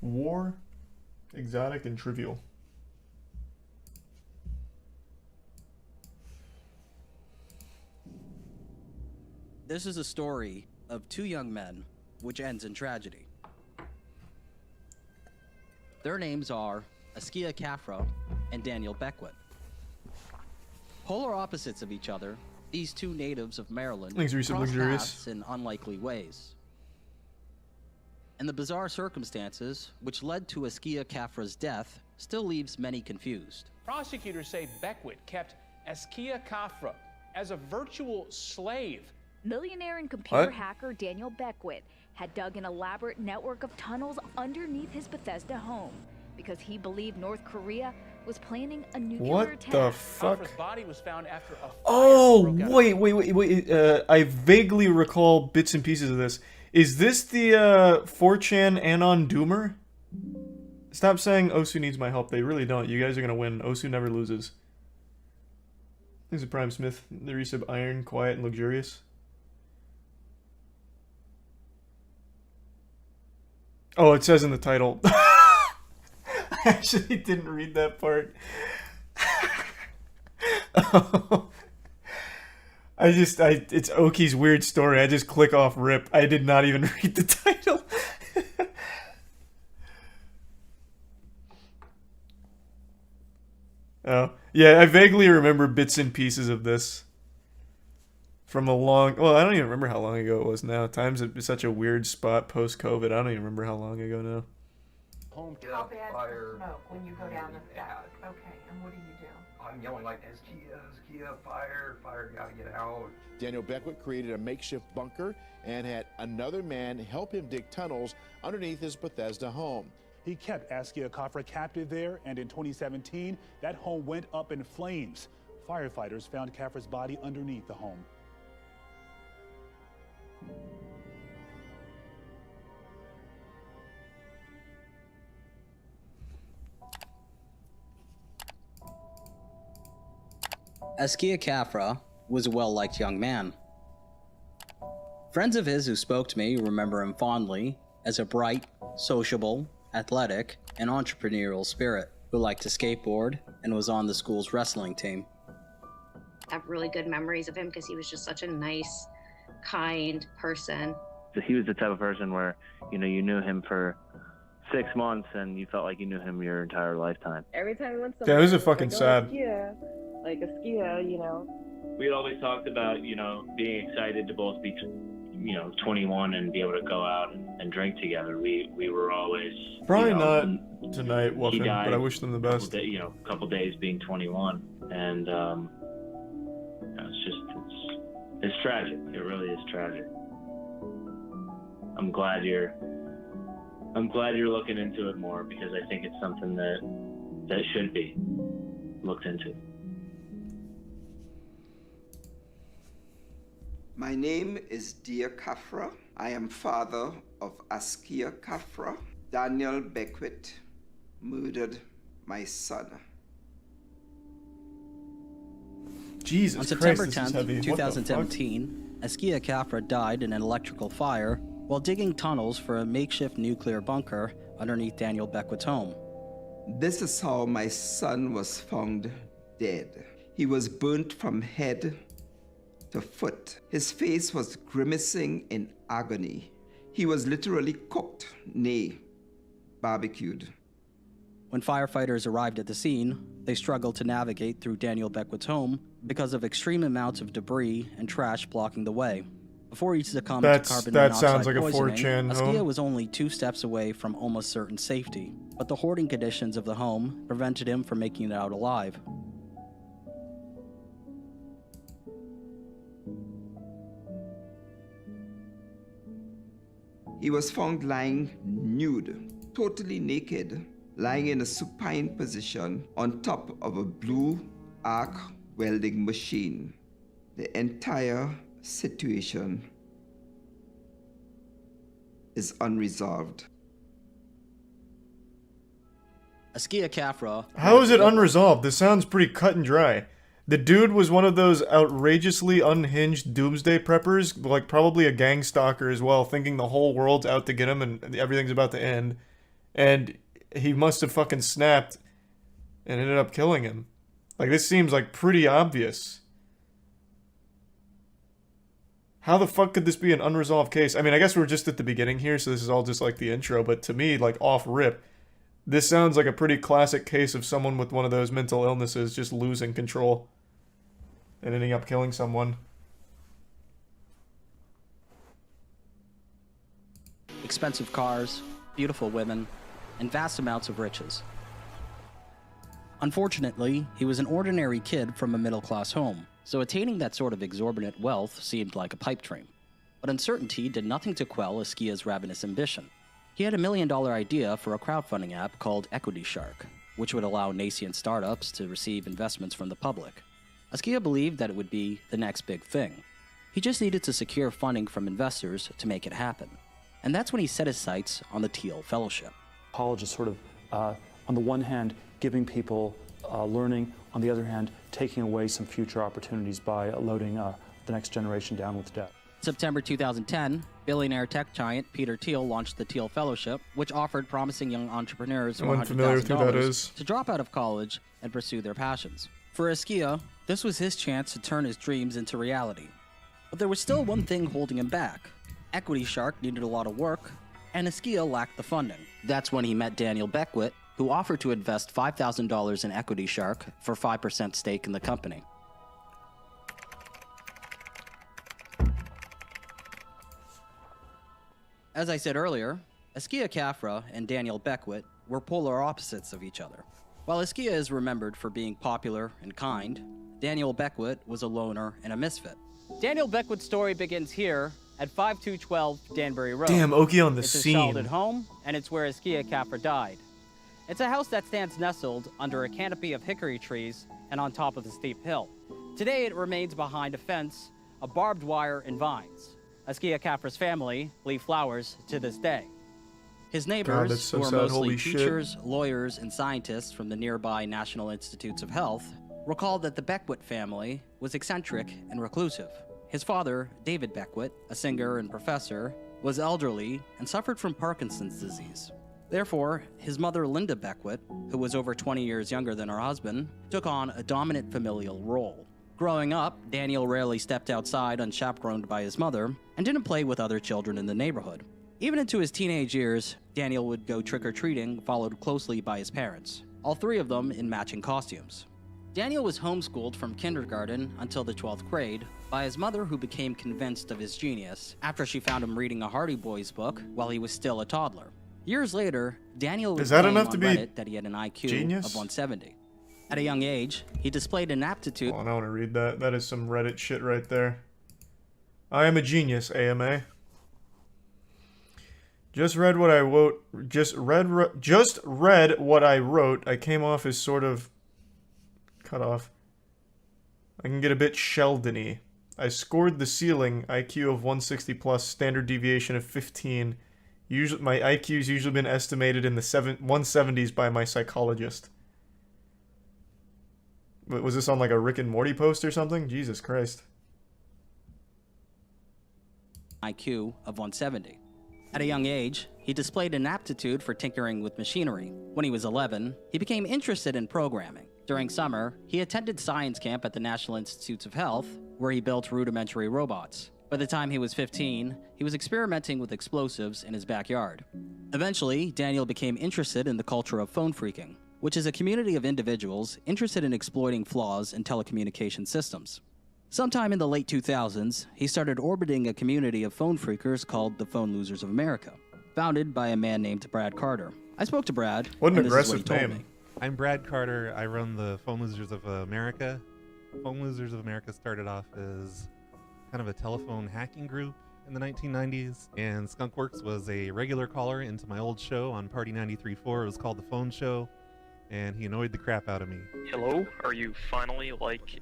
War, exotic, and trivial. This is a story of two young men, which ends in tragedy. Their names are Askia Kafra and Daniel Beckwith. Polar opposites of each other, these two natives of Maryland cross paths in unlikely ways. And the bizarre circumstances which led to Askia Kafra's death still leaves many confused. Prosecutors say Beckwith kept Askia Kafra as a virtual slave. Millionaire and computer hacker Daniel Beckwith had dug an elaborate network of tunnels underneath his Bethesda home because he believed North Korea was planning a nuclear attack. What the fuck? Kafra's body was found after a fire Oh, broke out. wait. I vaguely recall bits and pieces of this. Is this the 4chan Anon Doomer? Stop saying Osu needs my help. They really don't. You guys are gonna win. Osu never loses. This is Prime Smith. The resub iron, quiet, and luxurious. Oh, it says in the title. I actually didn't read that part. Oh. It's Oki's weird story. I just click off rip. I did not even read the title. Oh, yeah, I vaguely remember bits and pieces of this. From a long... Well, I don't even remember how long ago it was now. Time's such a weird spot post-COVID. I don't even remember how long ago now. How bad fire. Smoke when you go down the steps? Okay, and what do you do? I'm yelling like, Askia, fire, gotta get out. Daniel Beckwith created a makeshift bunker and had another man help him dig tunnels underneath his Bethesda home. He kept Askia Kafra captive there, and in 2017, that home went up in flames. Firefighters found Kafra's body underneath the home. Askia Kafra was a well-liked young man. Friends of his who spoke to me remember him fondly as a bright, sociable, athletic, and entrepreneurial spirit who liked to skateboard and was on the school's wrestling team. I have really good memories of him because he was just such a nice, kind person. He was the type of person where, you knew him for 6 months and you felt like you knew him your entire lifetime. Every time we went Yeah, this is fucking sad. Like Askia, We always talked about, being excited to both be, 21 and be able to go out and drink together. We were always... Probably not tonight, Wolfen, but I wish them the best. A couple days being 21. And, it's tragic. It really is tragic. I'm glad you're looking into it more because I think it's something that should be looked into. My name is Dear Kafra. I am father of Askia Kafra. Daniel Beckwith murdered my son. Jesus On September Christ, 10th, 2017, Askia Kafra died in an electrical fire while digging tunnels for a makeshift nuclear bunker underneath Daniel Beckwith's home. This is how my son was found dead. He was burnt from head to foot. His face was grimacing in agony. He was literally cooked, nay, barbecued. When firefighters arrived at the scene, they struggled to navigate through Daniel Beckwith's home because of extreme amounts of debris and trash blocking the way. Before he succumbed to carbon monoxide sounds like poisoning, a 4chan Askia home. was only 2 steps away from almost certain safety, but the hoarding conditions of the home prevented him from making it out alive. He was found lying nude, totally naked, lying in a supine position on top of a blue arc welding machine. The entire situation is unresolved. Askia Kafra... How is it unresolved? This sounds pretty cut and dry. The dude was one of those outrageously unhinged doomsday preppers, like probably a gang stalker as well, thinking the whole world's out to get him and everything's about to end. and he must have fucking snapped and ended up killing him. Like, this seems like pretty obvious. How the fuck could this be an unresolved case? I mean, I guess we're just at the beginning here, so this is all just like the intro, but to me, like, off rip, this sounds like a pretty classic case of someone with one of those mental illnesses just losing control and ending up killing someone. Expensive cars, beautiful women, and vast amounts of riches. Unfortunately, he was an ordinary kid from a middle-class home, so attaining that sort of exorbitant wealth seemed like a pipe dream. But uncertainty did nothing to quell Ascia's ravenous ambition. He had $1 million idea for a crowdfunding app called Equity Shark, which would allow nascent startups to receive investments from the public. Ascia believed that it would be the next big thing. He just needed to secure funding from investors to make it happen. And that's when he set his sights on the Teal Fellowship. College is sort of, on the one hand, giving people learning, on the other hand, taking away some future opportunities by loading the next generation down with debt. September 2010, billionaire tech giant Peter Thiel launched the Teal Fellowship, which offered promising young entrepreneurs $100,000 to drop out of college and pursue their passions. For Ascia, this was his chance to turn his dreams into reality. But there was still one thing holding him back. Equity Shark needed a lot of work, and Ascia lacked the funding. That's when he met Daniel Beckwith, who offered to invest $5,000 in Equity Shark for 5% stake in the company. As I said earlier, Ascia Khafra and Daniel Beckwith were polar opposites of each other. While Ascia is remembered for being popular and kind, Daniel Beckwith was a loner and a misfit. Daniel Beckwith's story begins here at 5212 Danbury Road. Damn, Okie on the It's scene. It's his childhood home, and it's where Ascia Khafra died. It's a house that stands nestled under a canopy of hickory trees and on top of a steep hill. Today, it remains behind a fence of barbed wire and vines. Ascia Khafra's family leave flowers to this day. His neighbors, so who are sad. mostly Holy shit. teachers, lawyers, and scientists from the nearby National Institutes of Health, recall that the Beckwith family was eccentric and reclusive. His father, David Beckwith, a singer and professor, was elderly and suffered from Parkinson's disease. Therefore, his mother, Linda Beckwith, who was over 20 years younger than her husband, took on a dominant familial role. Growing up, Daniel rarely stepped outside unchaperoned by his mother and didn't play with other children in the neighborhood. Even into his teenage years, Daniel would go trick-or-treating, followed closely by his parents, all three of them in matching costumes. Daniel was homeschooled from kindergarten until the 12th grade by his mother, who became convinced of his genius after she found him reading a Hardy Boys book while he was still a toddler. Years later, Daniel was saying on Reddit that he had an IQ of 170. At a young age, he displayed an aptitude... Hold on, I want to read that. That is some Reddit shit right there. I am a genius, AMA. Just read what I wrote. Just read what I wrote. I came off as sort of cut off. I can get a bit Sheldon-y. I scored the ceiling, IQ of 160 plus, standard deviation of 15. Usually, my IQ's usually been estimated in the 170s by my psychologist. Was this on like a Rick and Morty post or something? Jesus Christ. IQ of 170. At a young age, he displayed an aptitude for tinkering with machinery. When he was 11, he became interested in programming. During summer, he attended science camp at the National Institutes of Health, where he built rudimentary robots. By the time he was 15, he was experimenting with explosives in his backyard. Eventually, Daniel became interested in the culture of phone phreaking, which is a community of individuals interested in exploiting flaws in telecommunication systems. Sometime in the late 2000s, he started orbiting a community of phone phreakers called the Phone Losers of America, founded by a man named Brad Carter. I spoke to Brad. What an and this is aggressive what he told name. me. I'm Brad Carter. I run the Phone Losers of America. Phone Losers of America started off as kind of a telephone hacking group in the 1990s, and Skunkworks was a regular caller into my old show on Party 93.4. It was called The Phone Show, and he annoyed the crap out of me. Hello? Are you finally,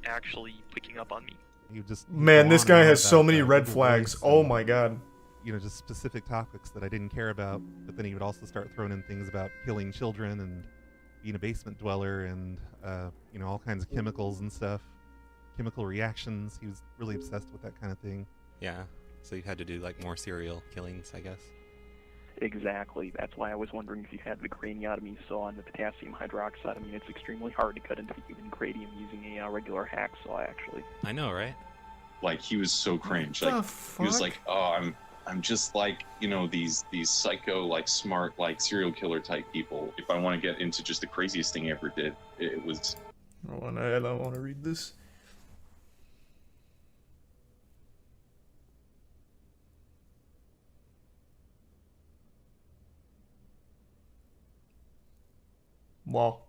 actually picking up on me? He would just Man, this guy has so many red Google flags. Voice Oh and, my god. You know, just specific topics that I didn't care about, but then he would also start throwing in things about killing children and being a basement dweller and, you know, all kinds of chemicals and stuff. Chemical reactions. He was really obsessed with that kind of thing. Yeah, so you had to do more serial killings, I guess. exactly. That's why I was wondering if you had the craniotomy saw and the potassium hydroxide. I mean, it's extremely hard to cut into human cranium using a regular hacksaw, actually. I know, right? Like, he was so cringe. Like, he was like, oh, I'm just like, you know, these psycho, like, smart, like, serial killer type people. If I want to get into just the craziest thing I ever did, it was... I don't want to read this. Wow.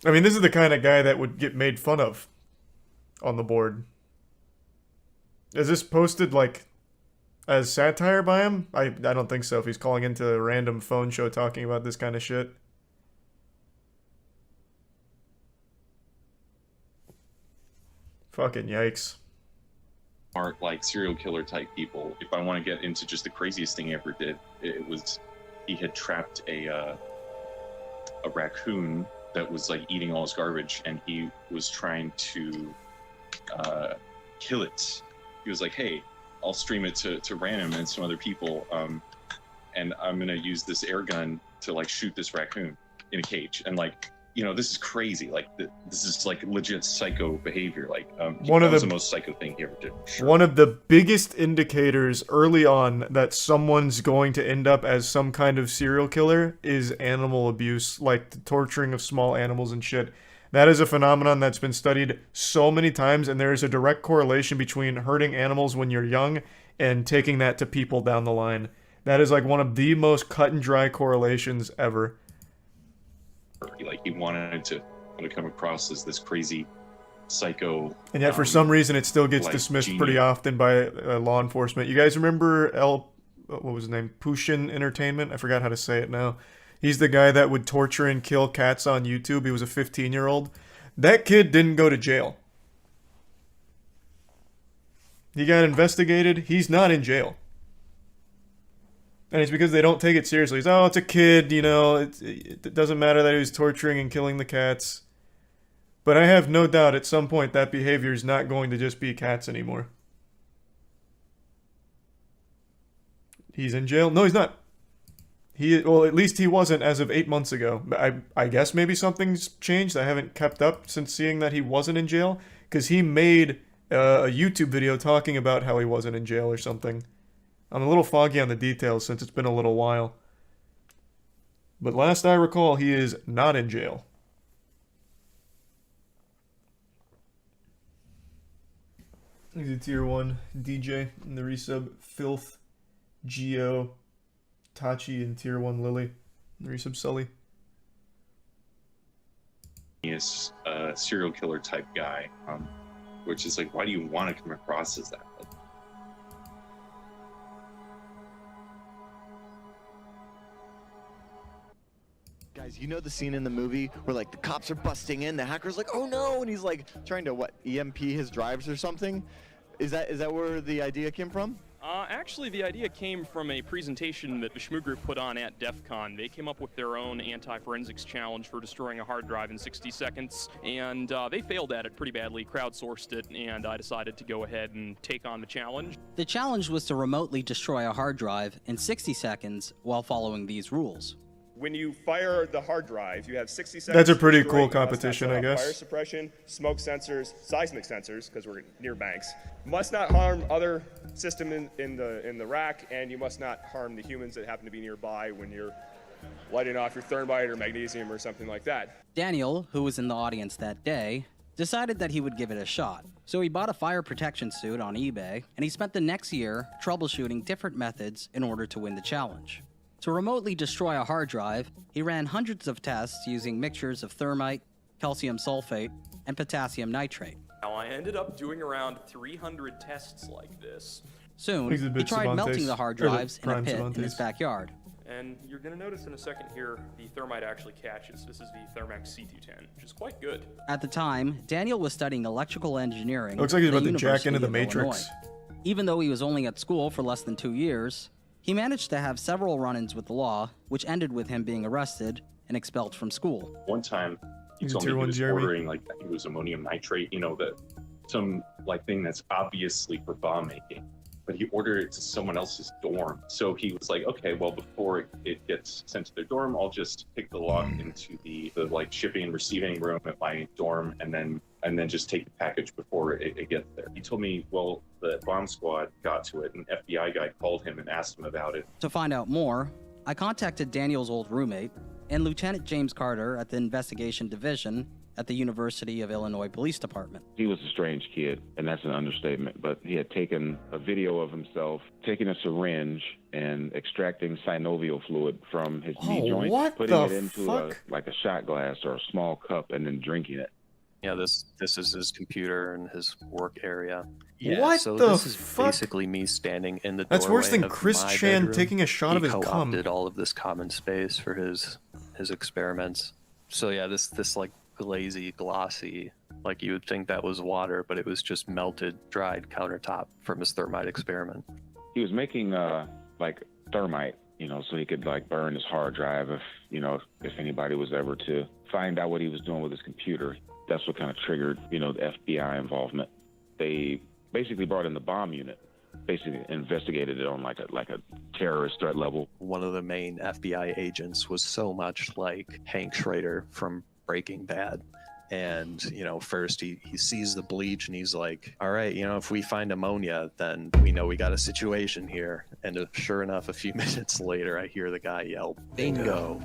I mean, this is the kind of guy that would get made fun of on the board. Is this posted, like, as satire by him? I don't think so, if he's calling into a random phone show talking about this kind of shit. Fucking yikes. Smart, like, serial killer type people. If I want to get into just the craziest thing I ever did, it was... He had trapped a raccoon that was, like, eating all his garbage, and he was trying to kill it. He was like, hey, I'll stream it to Random and some other people, and I'm gonna use this air gun to, like, shoot this raccoon in a cage. And, like, you know, this is crazy. Like, this is, like, legit psycho behavior. Like, One of was the the most psycho thing he ever did. Sure. One of the biggest indicators early on that someone's going to end up as some kind of serial killer is animal abuse, like the torturing of small animals and shit. That is a phenomenon that's been studied so many times, and there is a direct correlation between hurting animals when you're young and taking that to people down the line. That is, like, one of the most cut and dry correlations ever. Like, he wanted to come across as this crazy psycho, and yet for some reason it still gets like, dismissed genius. pretty often by law enforcement. You guys remember what was his name? Pushin Entertainment? I forgot how to say it now. He's the guy that would torture and kill cats on YouTube. He was a 15-year-old. That kid didn't go to jail. He got investigated. He's not in jail. And it's because they don't take it seriously. It's, oh, it's a kid, you know, it doesn't matter that he was torturing and killing the cats. But I have no doubt at some point that behavior is not going to just be cats anymore. He's in jail? No, he's not. Well, at least he wasn't as of 8 months ago. I guess maybe something's changed. I haven't kept up since seeing that he wasn't in jail. Because he made a YouTube video talking about how he wasn't in jail or something. I'm a little foggy on the details since it's been a little while. But last I recall, he is not in jail. He's a tier 1 DJ in the resub. Filth, Geo, Tachi, and tier 1 Lily. In the resub Sully. He is a serial killer type guy, which is like, why do you want to come across as that? Like, guys, you know the scene in the movie where, like, the cops are busting in, the hacker's like, oh no, and he's like trying to, what, EMP his drives or something? Is that where the idea came from? Actually, the idea came from a presentation that the Shmoo Group put on at DEF CON. They came up with their own anti-forensics challenge for destroying a hard drive in 60 seconds, and they failed at it pretty badly, crowdsourced it, and I decided to go ahead and take on the challenge. The challenge was to remotely destroy a hard drive in 60 seconds while following these rules. When you fire the hard drive, you have 60 seconds. That's a pretty to destroy. cool competition, I guess. Fire suppression, smoke sensors, seismic sensors, because we're near banks. Must not harm other system in the rack, and you must not harm the humans that happen to be nearby when you're lighting off your thermite or magnesium or something like that. Daniel, who was in the audience that day, decided that he would give it a shot. So he bought a fire protection suit on eBay, and he spent the next year troubleshooting different methods in order to win the challenge. To remotely destroy a hard drive, he ran hundreds of tests using mixtures of thermite, calcium sulfate, and potassium nitrate. Now, I ended up doing around 300 tests like this. Soon, he tried melting the hard drives in a pit in his backyard. And you're going to notice in a second here, the thermite actually catches. This is the Thermax C210, which is quite good. At the time, Daniel was studying electrical engineering. Looks like he's at about the to jack into the University of Matrix. Illinois. Even though he was only at school for less than 2 years, he managed to have several run-ins with the law, which ended with him being arrested and expelled from school. one time, He He's a told me tier he one was Jeremy. ordering, like, I think it was ammonium nitrate, you know, some like thing that's obviously for bomb making. But he ordered it to someone else's dorm. So he was like, okay, well, before it gets sent to their dorm, I'll just pick the lock into the like shipping and receiving room at my dorm, and then just take the package before it gets there. He told me, well, the bomb squad got to it, and an FBI guy called him and asked him about it. To find out more, I contacted Daniel's old roommate and Lieutenant James Carter at the Investigation Division at the University of Illinois Police Department. He was a strange kid, and that's an understatement, but he had taken a video of himself taking a syringe and extracting synovial fluid from his knee joint, putting it into a shot glass or a small cup, and then drinking it. Yeah, this is his computer and his work area. Yeah, What so the this is fuck? basically me standing in the doorway. That's worse than of Chris my Chan bedroom. taking a shot of his cum. He co-opted all of this common space for his experiments. So yeah, this like glazy, glossy, like you would think that was water, but it was just melted, dried countertop from his thermite experiment. He was making like thermite, you know, so he could like burn his hard drive if anybody was ever to find out what he was doing with his computer. That's what kind of triggered, the FBI involvement. They basically brought in the bomb unit, basically investigated it on like a terrorist threat level. One of the main FBI agents was so much like Hank Schrader from Breaking Bad. And, first he sees the bleach and he's like, all right, if we find ammonia, then we know we got a situation here. And sure enough, a few minutes later, I hear the guy yell, bingo,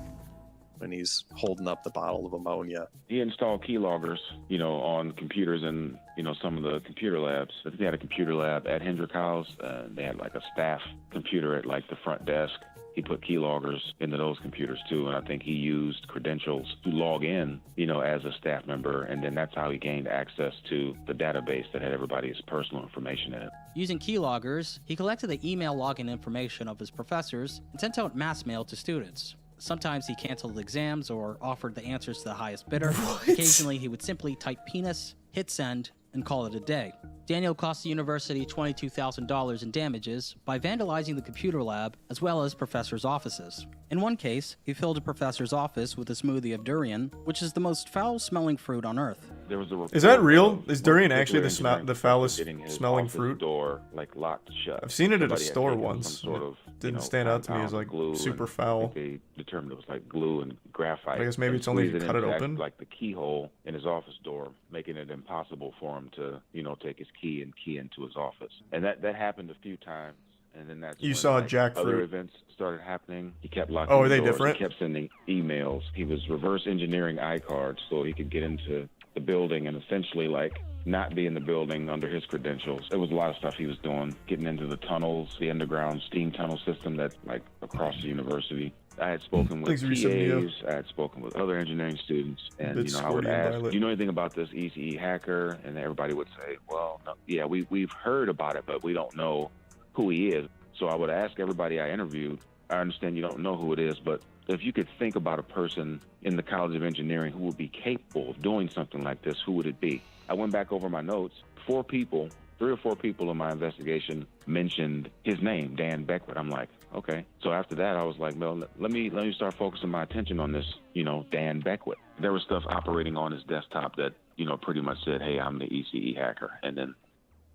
when he's holding up the bottle of ammonia. He installed keyloggers, on computers in, some of the computer labs. They had a computer lab at Hendrick House. They had like a staff computer at like the front desk. He put keyloggers into those computers too, and I think he used credentials to log in, as a staff member, and then that's how he gained access to the database that had everybody's personal information in it. Using keyloggers, he collected the email login information of his professors and sent out mass mail to students. Sometimes he canceled exams or offered the answers to the highest bidder. Occasionally, he would simply type penis, hit send, and call it a day. Daniel cost the university $22,000 in damages by vandalizing the computer lab as well as professors' offices. In one case, he filled a professor's office with a smoothie of durian, which is the most foul-smelling fruit on Earth. There was a Is that real? Is durian actually engineering the foulest getting his smelling office fruit? door like locked shut. I've seen it at a Somebody had store taken once. some sort of, Didn't stand out to me as compound like glue, super and foul. They determined it was like glue and graphite. I guess maybe and it's only if you squeezed cut it into open. like the keyhole in his office door, making it impossible for him to, take his key and key into his office. And that happened a few times. And then that's You when, saw like, jackfruit. other events started happening. He kept locking Oh, are the they doors. different? He kept sending emails. He was reverse engineering iCards so he could get into the building and essentially like not be in the building under his credentials. There was a lot of stuff he was doing, getting into the tunnels, the underground steam tunnel system that's like across the university. I had spoken with Thanks, Reese, Neo. TAs, I had spoken with other engineering students, and Bit I would squirty and ask, violet. do you know anything about this ECE hacker? And everybody would say, well, no, yeah, we've heard about it, but we don't know who he is. So I would ask everybody I interviewed, I understand you don't know who it is, but if you could think about a person in the College of Engineering who would be capable of doing something like this, who would it be? I went back over my notes. 3 or 4 people in my investigation mentioned his name, Dan Beckwith. I'm like, okay. So after that, I was like, well, let me start focusing my attention on this, Dan Beckwith. There was stuff operating on his desktop that, pretty much said, hey, I'm the ECE hacker, and then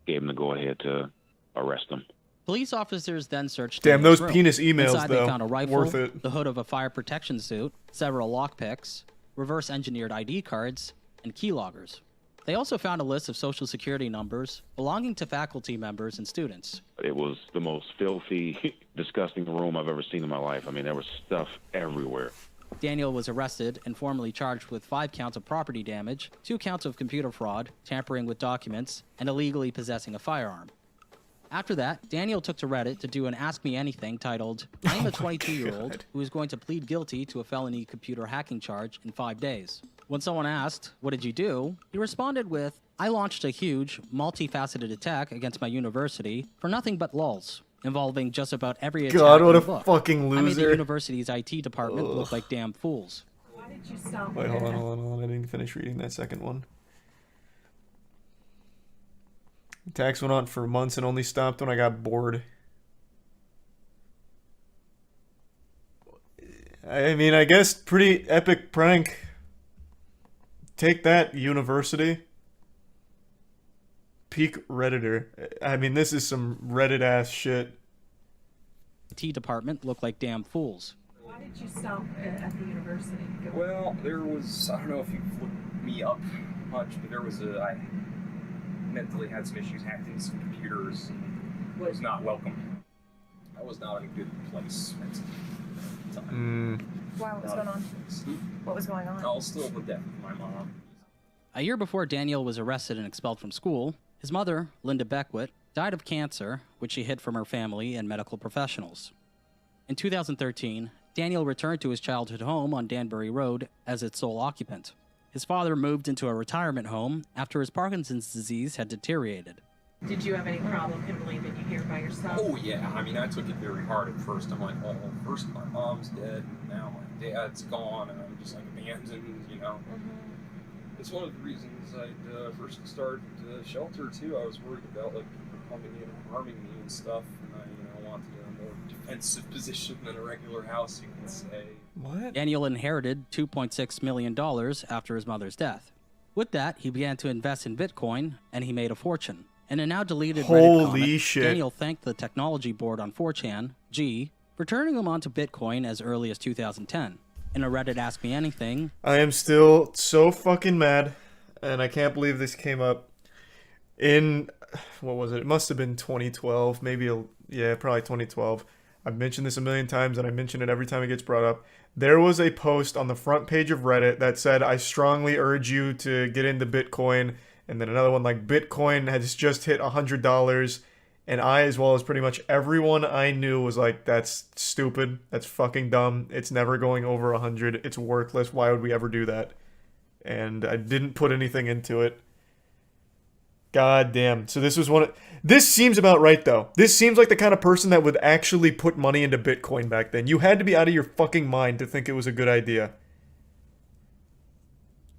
gave him the go-ahead to arrest him. Police officers then searched Damn, Daniel's those room. penis emails, Inside, though. they found a rifle, Worth it. the hood of a fire protection suit, several lockpicks, reverse-engineered ID cards, and keyloggers. They also found a list of social security numbers belonging to faculty members and students. It was the most filthy, disgusting room I've ever seen in my life. I mean, there was stuff everywhere. Daniel was arrested and formally charged with 5 counts of property damage, 2 counts of computer fraud, tampering with documents, and illegally possessing a firearm. After that, Daniel took to Reddit to do an Ask Me Anything titled, I'm a 22-year-old who is going to plead guilty to a felony computer hacking charge in 5 days. When someone asked, what did you do? He responded with, I launched a huge, multifaceted attack against my university for nothing but lulz, involving just about every attack God, what in a the book. fucking I made the loser. university's IT department look like damn fools. Why did you stop Wait, hold there? on. I didn't finish reading that second one. Attacks went on for months and only stopped when I got bored. I mean, I guess pretty epic prank. Take that, university. Peak Redditor. I mean, this is some Reddit-ass shit. The IT department looked like damn fools. Why did you stop at the university? Well, there was, I don't know if you've looked me up much, but I mentally had some issues, hacked into some computers, and was not welcome. I was not in a good place at the time. Why? What was going on? What was going on? I was still with death with my mom. A year before Daniel was arrested and expelled from school, his mother, Linda Beckwith, died of cancer, which she hid from her family and medical professionals. In 2013, Daniel returned to his childhood home on Danbury Road as its sole occupant. His father moved into a retirement home after his Parkinson's disease had deteriorated. Did you have any problem him leaving you here by yourself? Oh yeah, I mean I took it very hard at first. I'm like, well, first my mom's dead, and now my dad's gone, and I'm just like abandoned, you know. It's one of the reasons I first started the shelter too. I was worried about like people coming in and harming me and stuff, and I wanted a more defensive position than a regular house, you can say. What? Daniel inherited $2.6 million after his mother's death. With that, he began to invest in Bitcoin, and he made a fortune. In a now deleted Reddit comment, shit. Daniel thanked the technology board on 4chan, G, for turning him onto Bitcoin as early as 2010. In a Reddit Ask Me Anything, I am still so fucking mad, and I can't believe this came up in, what was it? It must have been 2012, maybe, yeah, probably 2012. I've mentioned this a million times, and I mention it every time it gets brought up. There was a post on the front page of Reddit that said, I strongly urge you to get into Bitcoin, and then another one like, Bitcoin has just hit $100, and I, as well as pretty much everyone I knew, was like, that's stupid. That's fucking dumb. It's never going over 100. It's worthless. Why would we ever do that? And I didn't put anything into it. God damn. So this was this seems about right, though. This seems like the kind of person that would actually put money into Bitcoin back then. You had to be out of your fucking mind to think it was a good idea.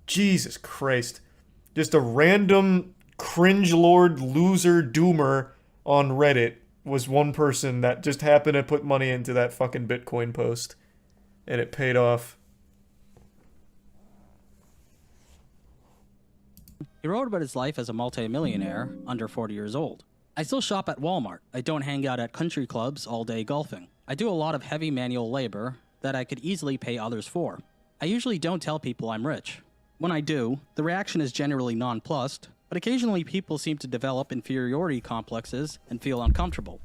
Jesus Christ. Just a random cringe lord loser doomer on Reddit was one person that just happened to put money into that fucking Bitcoin post. And it paid off. he wrote about his life as a multi-millionaire, under 40 years old. I still shop at Walmart. I don't hang out at country clubs all day golfing. I do a lot of heavy manual labor that I could easily pay others for. I usually don't tell people I'm rich. When I do, the reaction is generally nonplussed, but occasionally people seem to develop inferiority complexes and feel uncomfortable.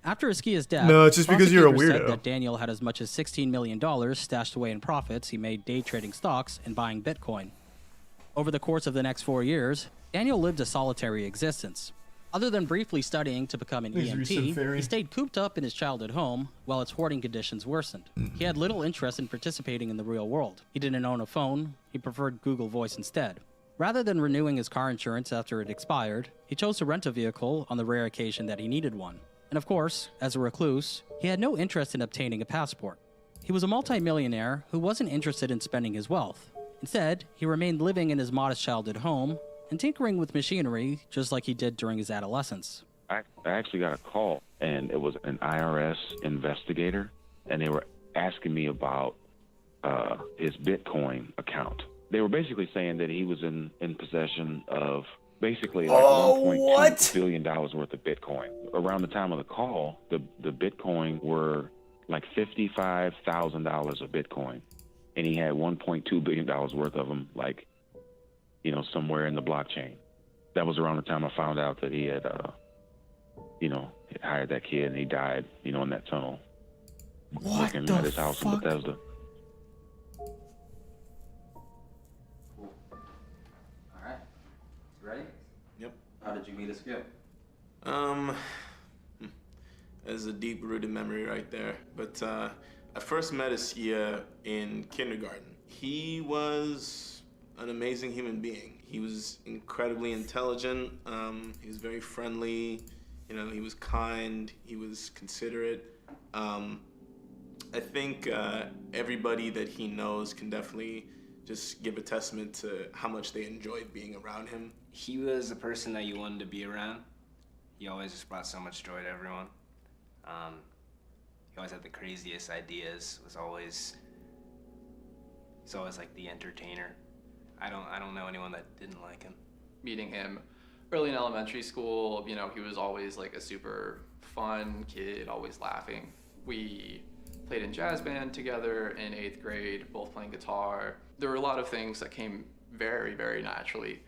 After Askia's death, no, it's just because you're a prosecutors weirdo. said that Daniel had as much as $16 million stashed away in profits he made day trading stocks and buying Bitcoin. Over the course of the next 4 years, Daniel lived a solitary existence. Other than briefly studying to become an EMT, he stayed cooped up in his childhood home while its hoarding conditions worsened. He had little interest in participating in the real world. He didn't own a phone, he preferred Google Voice instead. Rather than renewing his car insurance after it expired, he chose to rent a vehicle on the rare occasion that he needed one. And of course, as a recluse, he had no interest in obtaining a passport. He was a multimillionaire who wasn't interested in spending his wealth. Instead, he remained living in his modest childhood home and tinkering with machinery just like he did during his adolescence. I actually got a call, and it was an IRS investigator, and they were asking me about his Bitcoin account. They were basically saying that he was in possession of basically like $1.2 billion worth of Bitcoin. Around the time of the call, the Bitcoin were like $55,000 of Bitcoin, and he had $1.2 billion worth of them, like, you know, somewhere in the blockchain. That was around the time I found out that he had, you know, hired that kid and he died, you know, in that tunnel. Working at his house in Bethesda. Cool. All right. You ready? Yep. How did you meet Askia? There's a deep-rooted memory right there. But I first met Askia in kindergarten. He was an amazing human being. He was incredibly intelligent. He was very friendly. You know, he was kind. He was considerate. I think everybody that he knows can definitely just give a testament to how much they enjoyed being around him. He was a person that you wanted to be around. He always just brought so much joy to everyone. He always had the craziest ideas. He's always like the entertainer. I don't know anyone that didn't like him. Meeting him early in elementary school, you know, he was always like a super fun kid, always laughing. We played in jazz band together in 8th grade, both playing guitar. There were a lot of things that came very, very naturally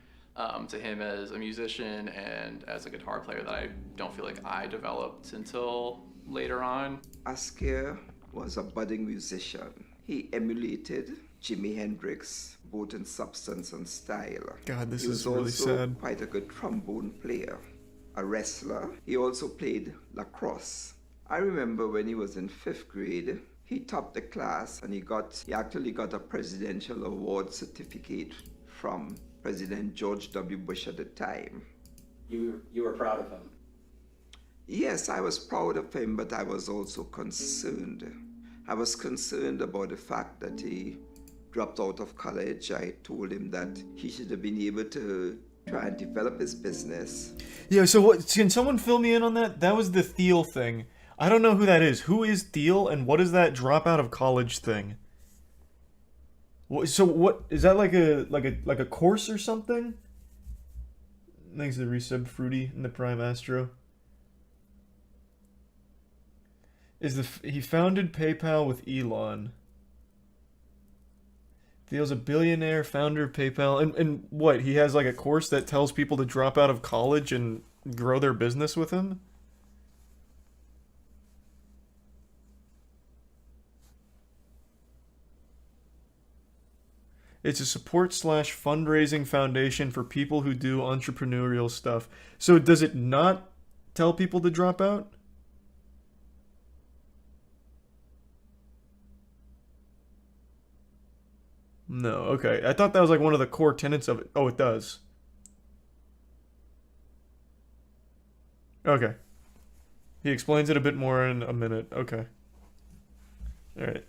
to him as a musician and as a guitar player that I don't feel like I developed until later on. Askia was a budding musician. He emulated Jimi Hendrix, both in substance and style. God, this he is was really also sad. quite a good trombone player, a wrestler. He also played lacrosse. I remember when he was in 5th grade, he topped the class and he actually got a presidential award certificate from President George W. Bush at the time. You were proud of him? Yes, I was proud of him, but I was also concerned. I was concerned about the fact that he dropped out of college. I told him that he should have been able to try and develop his business. Yeah, so what, can someone fill me in on that? That was the Thiel thing. I don't know who that is. Who is Thiel, and what is that drop out of college thing? So what is that, like a course or something? Thanks to the resub Fruity in the Prime Astro. He founded PayPal with Elon. Thiel's a billionaire, founder of PayPal, and what? He has like a course that tells people to drop out of college and grow their business with him? It's a support/fundraising foundation for people who do entrepreneurial stuff. So does it not tell people to drop out? No, okay. I thought that was like one of the core tenets of it. Oh, it does. Okay. He explains it a bit more in a minute. Okay. Alright.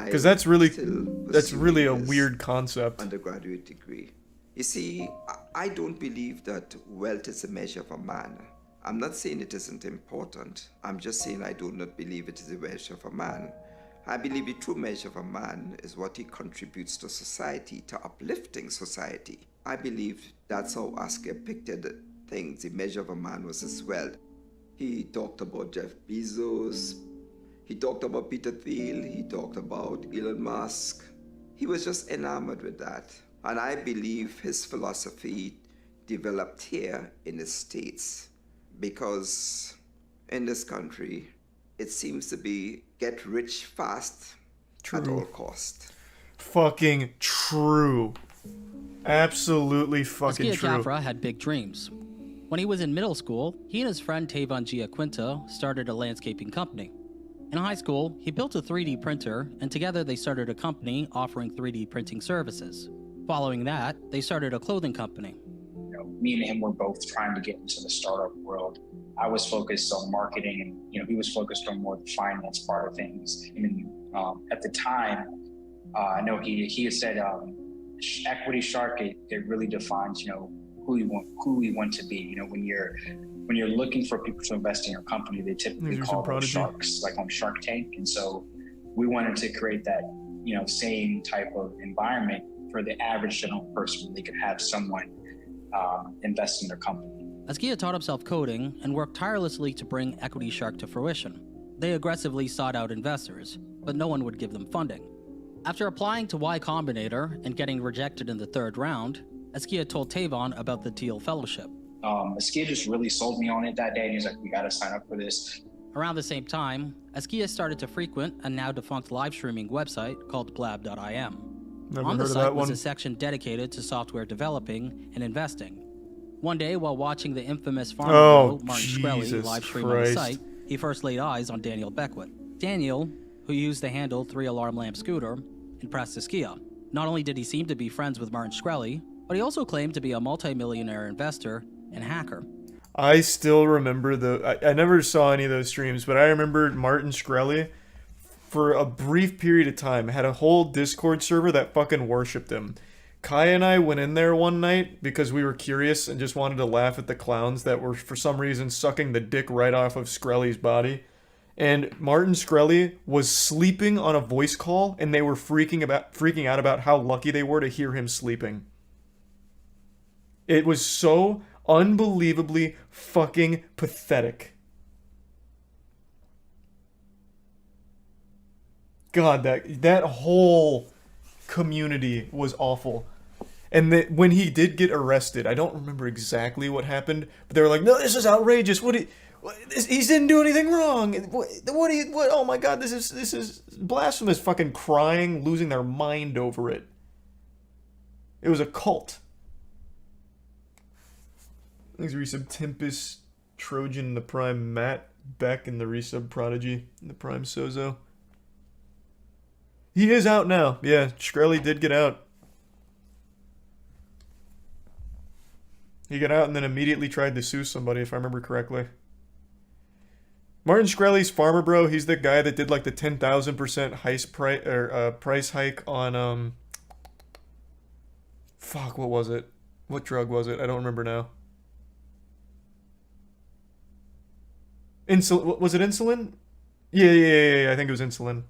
Because that's really a weird concept. Undergraduate degree. You see, I don't believe that wealth is a measure of a man. I'm not saying it isn't important. I'm just saying I do not believe it is a measure of a man. I believe the true measure of a man is what he contributes to society, to uplifting society. I believe that's how Askia pictured things. The measure of a man was his wealth. He talked about Jeff Bezos. He talked about Peter Thiel. He talked about Elon Musk. He was just enamored with that. And I believe his philosophy developed here in the States, because in this country, it seems to be get rich fast at all cost. Fucking true. Absolutely fucking Askia true. Jafra had big dreams. When he was in middle school, he and his friend Tavon Giaquinto started a landscaping company. In high school, he built a 3D printer, and together they started a company offering 3D printing services. Following that, they started a clothing company. You know, me and him were both trying to get into the startup world. I was focused on marketing, and he was focused on more the finance part of things. I mean, at the time, I know he had said, "Equity Shark, it really defines, who we want to be. When you're looking for people to invest in your company, they typically call those sharks, like on Shark Tank. And so we wanted to create that, same type of environment for the average general person, where they could have someone invest in their company. Askia taught himself coding and worked tirelessly to bring Equity Shark to fruition. They aggressively sought out investors, but no one would give them funding. After applying to Y Combinator and getting rejected in the 3rd round, Askia told Tavon about the Thiel Fellowship. Askia just really sold me on it that day, and he's like, "We gotta sign up for this." Around the same time, Askia started to frequent a now defunct live streaming website called blab.im. Never On the heard of site that was one. a section dedicated to software developing and investing. One day, while watching the infamous farmer bro, Martin Shkreli, Jesus live stream on the Christ. site, he first laid eyes on Daniel Beckwith. Daniel, who used the handle 3alarm lamp scooter, impressed Askia. Not only did he seem to be friends with Martin Shkreli, but he also claimed to be a multimillionaire investor and hacker. I still remember I never saw any of those streams, but I remember Martin Shkreli, for a brief period of time, had a whole Discord server that fucking worshipped him. Kai and I went in there one night because we were curious and just wanted to laugh at the clowns that were, for some reason, sucking the dick right off of Shkreli's body. and Martin Shkreli was sleeping on a voice call, and they were freaking out about how lucky they were to hear him sleeping. It was so unbelievably fucking pathetic. God, that whole community was awful. And when he did get arrested, I don't remember exactly what happened, but they were like, "No, this is outrageous. He didn't do anything wrong. What? Oh my God, this is blasphemous!" Fucking crying, losing their mind over it. It was a cult. Thanks, Resub Tempest, Trojan, the Prime Matt, Beck, and the Resub Prodigy, and the Prime Sozo. He is out now. Yeah, Shkreli did get out. He got out and then immediately tried to sue somebody, if I remember correctly. Martin Shkreli's Farmer Bro, he's the guy that did like the 10,000% price hike on fuck, what was it? What drug was it? I don't remember now. Was it insulin? Yeah, I think it was insulin.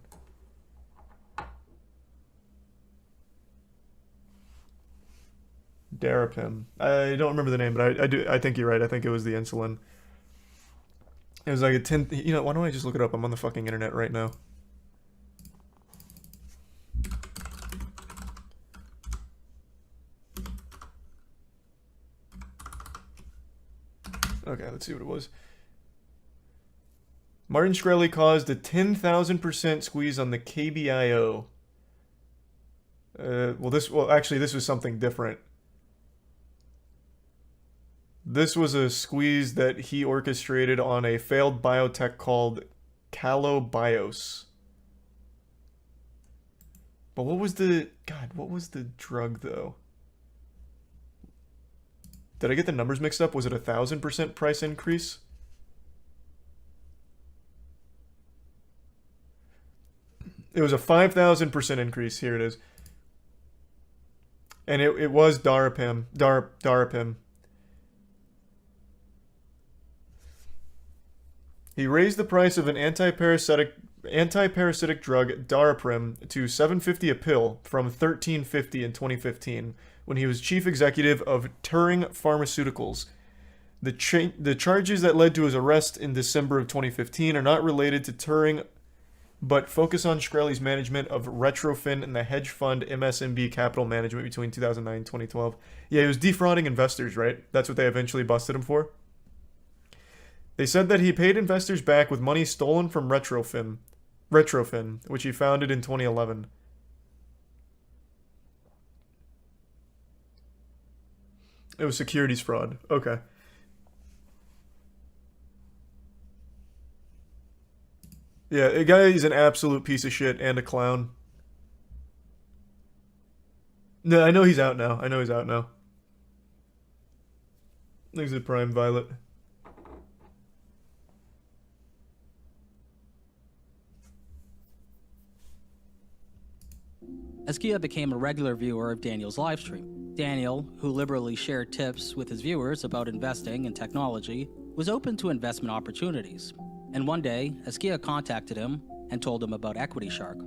Daraprim. I don't remember the name, but I think you're right. I think it was the insulin. It was like a 10. You know, why don't I just look it up? I'm on the fucking internet right now. Okay, let's see what it was. Martin Shkreli caused a 10,000% squeeze on the KBIO. Actually, this was something different. This was a squeeze that he orchestrated on a failed biotech called Calobios. But what was the drug though? Did I get the numbers mixed up? Was it 1,000% price increase? It was a 5,000% increase. Here it is. And it was Daraprim. Daraprim. He raised the price of an anti-parasitic drug, Daraprim, to $7.50 a pill from $13.50 in 2015, when he was chief executive of Turing Pharmaceuticals. The charges that led to his arrest in December of 2015 are not related to Turing, but focus on Shkreli's management of Retrofin and the hedge fund MSMB Capital Management between 2009 and 2012. Yeah, he was defrauding investors, right? That's what they eventually busted him for. They said that he paid investors back with money stolen from Retrofin, which he founded in 2011. It was securities fraud. Okay. Yeah, the guy is an absolute piece of shit and a clown. No, I know he's out now. Thanks to Prime Violet. Askia became a regular viewer of Daniel's livestream. Daniel, who liberally shared tips with his viewers about investing and technology, was open to investment opportunities. And one day, Askia contacted him and told him about Equity Shark.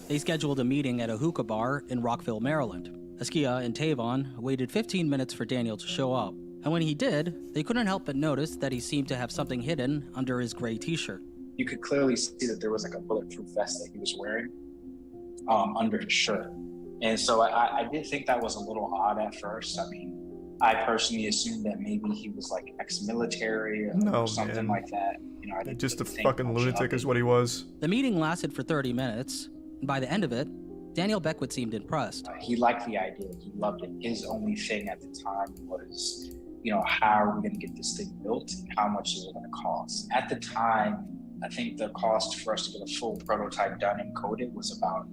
They scheduled a meeting at a hookah bar in Rockville, Maryland. Askia and Tavon waited 15 minutes for Daniel to show up. And when he did, they couldn't help but notice that he seemed to have something hidden under his gray t-shirt. You could clearly see that there was like a bulletproof vest that he was wearing under his shirt. And so I did think that was a little odd at first. I mean, I personally assumed that maybe he was like ex-military or something like that. You know, I didn't just a fucking lunatic is what he was. The meeting lasted for 30 minutes, and by the end of it, Daniel Beckwith seemed impressed. He liked the idea. He loved it. His only thing at the time was, you know, how are we going to get this thing built and how much is it going to cost? At the time, I think the cost for us to get a full prototype done and coded was about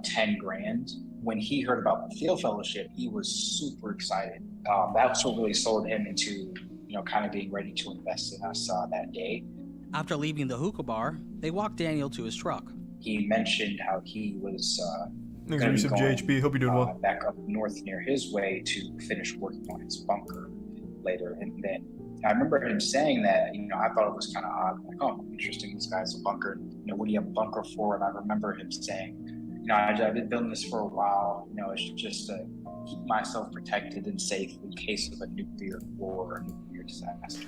10 grand. When he heard about the Field Fellowship, he was super excited. That's what really sold him into, you know, kind of being ready to invest in us that day. After leaving the hookah bar, they walked Daniel to his truck. He mentioned how he was Thanks for some JHB. Hope you're doing well. Back up north near his way to finish working on his bunker later. And then I remember him saying that, I thought it was kind of odd. Like, oh, interesting, this guy's a bunker. What do you have a bunker for? And I remember him saying, I've been building this for a while. It's just to keep myself protected and safe in case of a nuclear war or a nuclear disaster.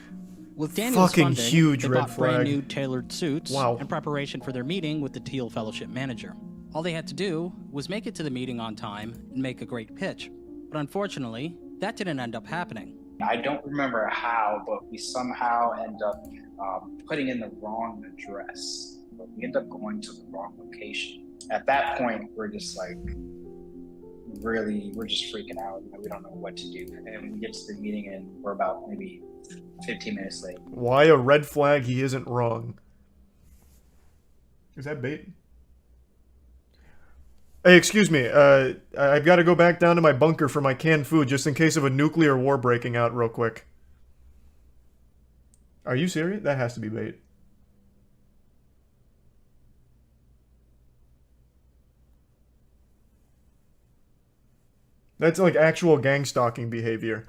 With Daniel's Fucking funding, huge they red bought brand flag. new tailored suits Wow. in preparation for their meeting with the Teal Fellowship manager. All they had to do was make it to the meeting on time and make a great pitch. But unfortunately, that didn't end up happening. I don't remember how, but we somehow end up putting in the wrong address. But we end up going to the wrong location. At that point, we're just like, we're just freaking out. We don't know what to do. And we get to the meeting and we're about maybe 15 minutes late. Why a red flag? He isn't wrong. Is that bait? Hey, excuse me. I've got to go back down to my bunker for my canned food just in case of a nuclear war breaking out real quick. Are you serious? That has to be bait. That's like actual gang stalking behavior.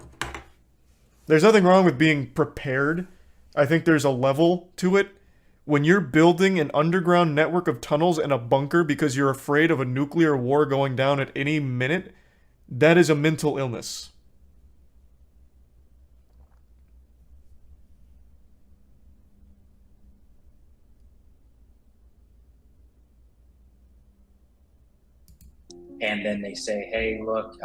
There's nothing wrong with being prepared. I think there's a level to it. When you're building an underground network of tunnels and a bunker because you're afraid of a nuclear war going down at any minute, that is a mental illness. And then they say, hey, look,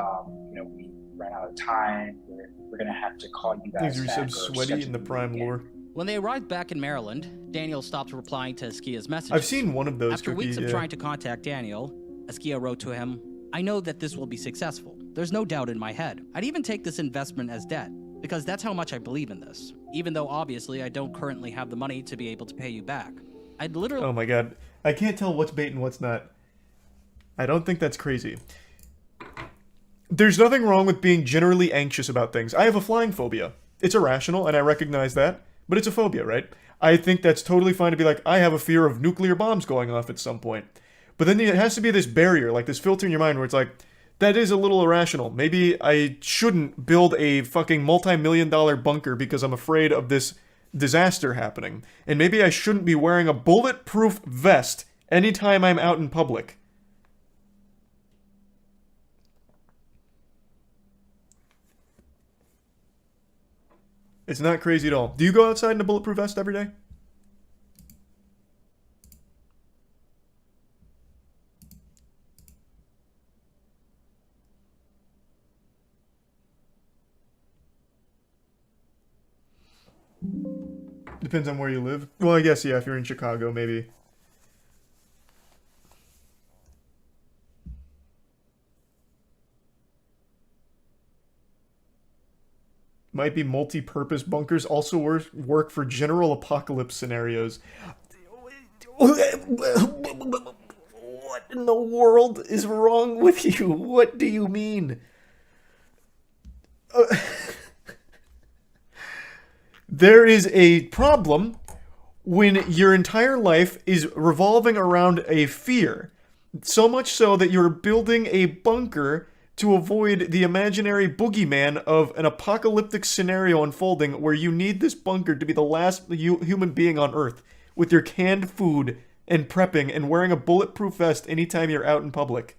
we ran out of time. We're going to have to call you guys Things are back. so sweaty in the prime lore. When they arrived back in Maryland, Daniel stopped replying to Askia's messages. I've seen one of those. After weeks of trying to contact Daniel, Askia wrote to him, I know that this will be successful. There's no doubt in my head. I'd even take this investment as debt, because that's how much I believe in this. Even though obviously I don't currently have the money to be able to pay you back. I'd literally... Oh my god. I can't tell what's bait and what's not. I don't think that's crazy. There's nothing wrong with being generally anxious about things. I have a flying phobia. It's irrational, and I recognize that, but it's a phobia, right? I think that's totally fine to be like, I have a fear of nuclear bombs going off at some point. But then there has to be this barrier, like this filter in your mind where it's like, that is a little irrational. Maybe I shouldn't build a fucking multi-million-dollar bunker because I'm afraid of this disaster happening. And maybe I shouldn't be wearing a bulletproof vest anytime I'm out in public. It's not crazy at all. Do you go outside in a bulletproof vest every day? Depends on where you live. Well, I guess, yeah, if you're in Chicago, maybe. Might be multi-purpose bunkers also work for general apocalypse scenarios. What in the world is wrong with you? What do you mean? There is a problem when your entire life is revolving around a fear. So much so that you're building a bunker to avoid the imaginary boogeyman of an apocalyptic scenario unfolding where you need this bunker to be the last human being on Earth with your canned food and prepping and wearing a bulletproof vest anytime you're out in public.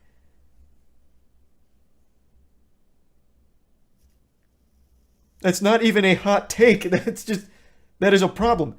That's not even a hot take. That is a problem.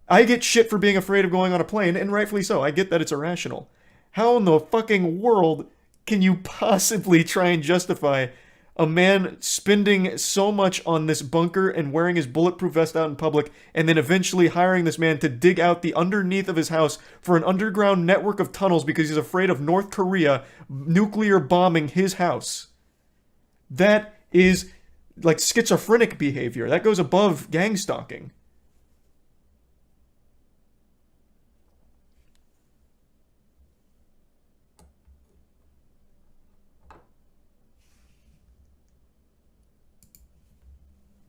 I get shit for being afraid of going on a plane, and rightfully so. I get that it's irrational. How in the fucking world can you possibly try and justify a man spending so much on this bunker and wearing his bulletproof vest out in public, and then eventually hiring this man to dig out the underneath of his house for an underground network of tunnels because he's afraid of North Korea nuclear bombing his house? That is like schizophrenic behavior. That goes above gang stalking.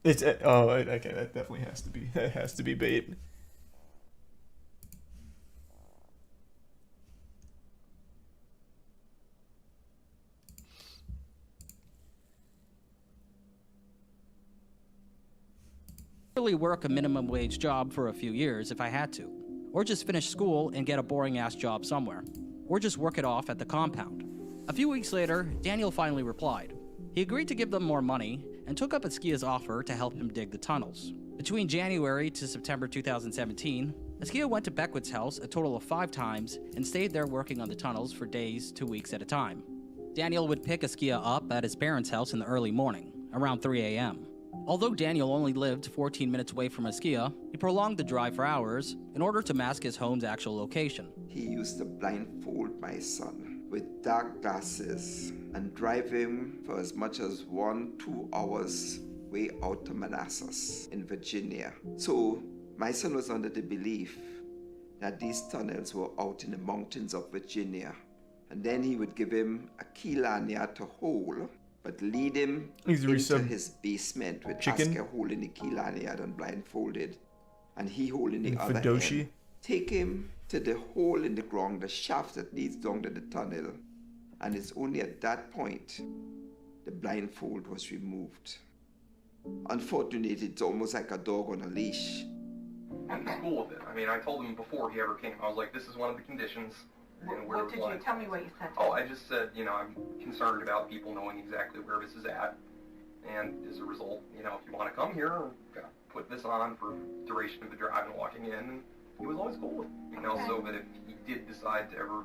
It's oh, okay, that definitely has to be bait. happily work a minimum wage job for a few years if I had to, or just finish school and get a boring-ass job somewhere, or just work it off at the compound. A few weeks later, Daniel finally replied. He agreed to give them more money and took up Askia's offer to help him dig the tunnels. Between January to September 2017, Askia went to Beckwith's house a total of 5 times and stayed there working on the tunnels for days to weeks at a time. Daniel would pick Askia up at his parents' house in the early morning, around 3 a.m. Although Daniel only lived 14 minutes away from Askia, he prolonged the drive for hours in order to mask his home's actual location. He used to blindfold my son with dark glasses and drive him for as much as 1-2 hours way out to Manassas in Virginia. So my son was under the belief that these tunnels were out in the mountains of Virginia. And then he would give him a key lanyard to hold, but lead him into his basement with Askia holding the key lanyard and blindfolded, and he holding the other end. Take him to the hole in the ground, the shaft that leads down to the tunnel, and it's only at that point the blindfold was removed. Unfortunately, it's almost like a dog on a leash. I'm cool with it. I mean, I told him before he ever came, I was like, this is one of the conditions. What did you tell me what you said? Oh, I just said, you know, I'm concerned about people knowing exactly where this is at. And as a result, you know, if you want to come here, put this on for duration of the drive and walking in. And he was always cool with it, you know, so that if he did decide to ever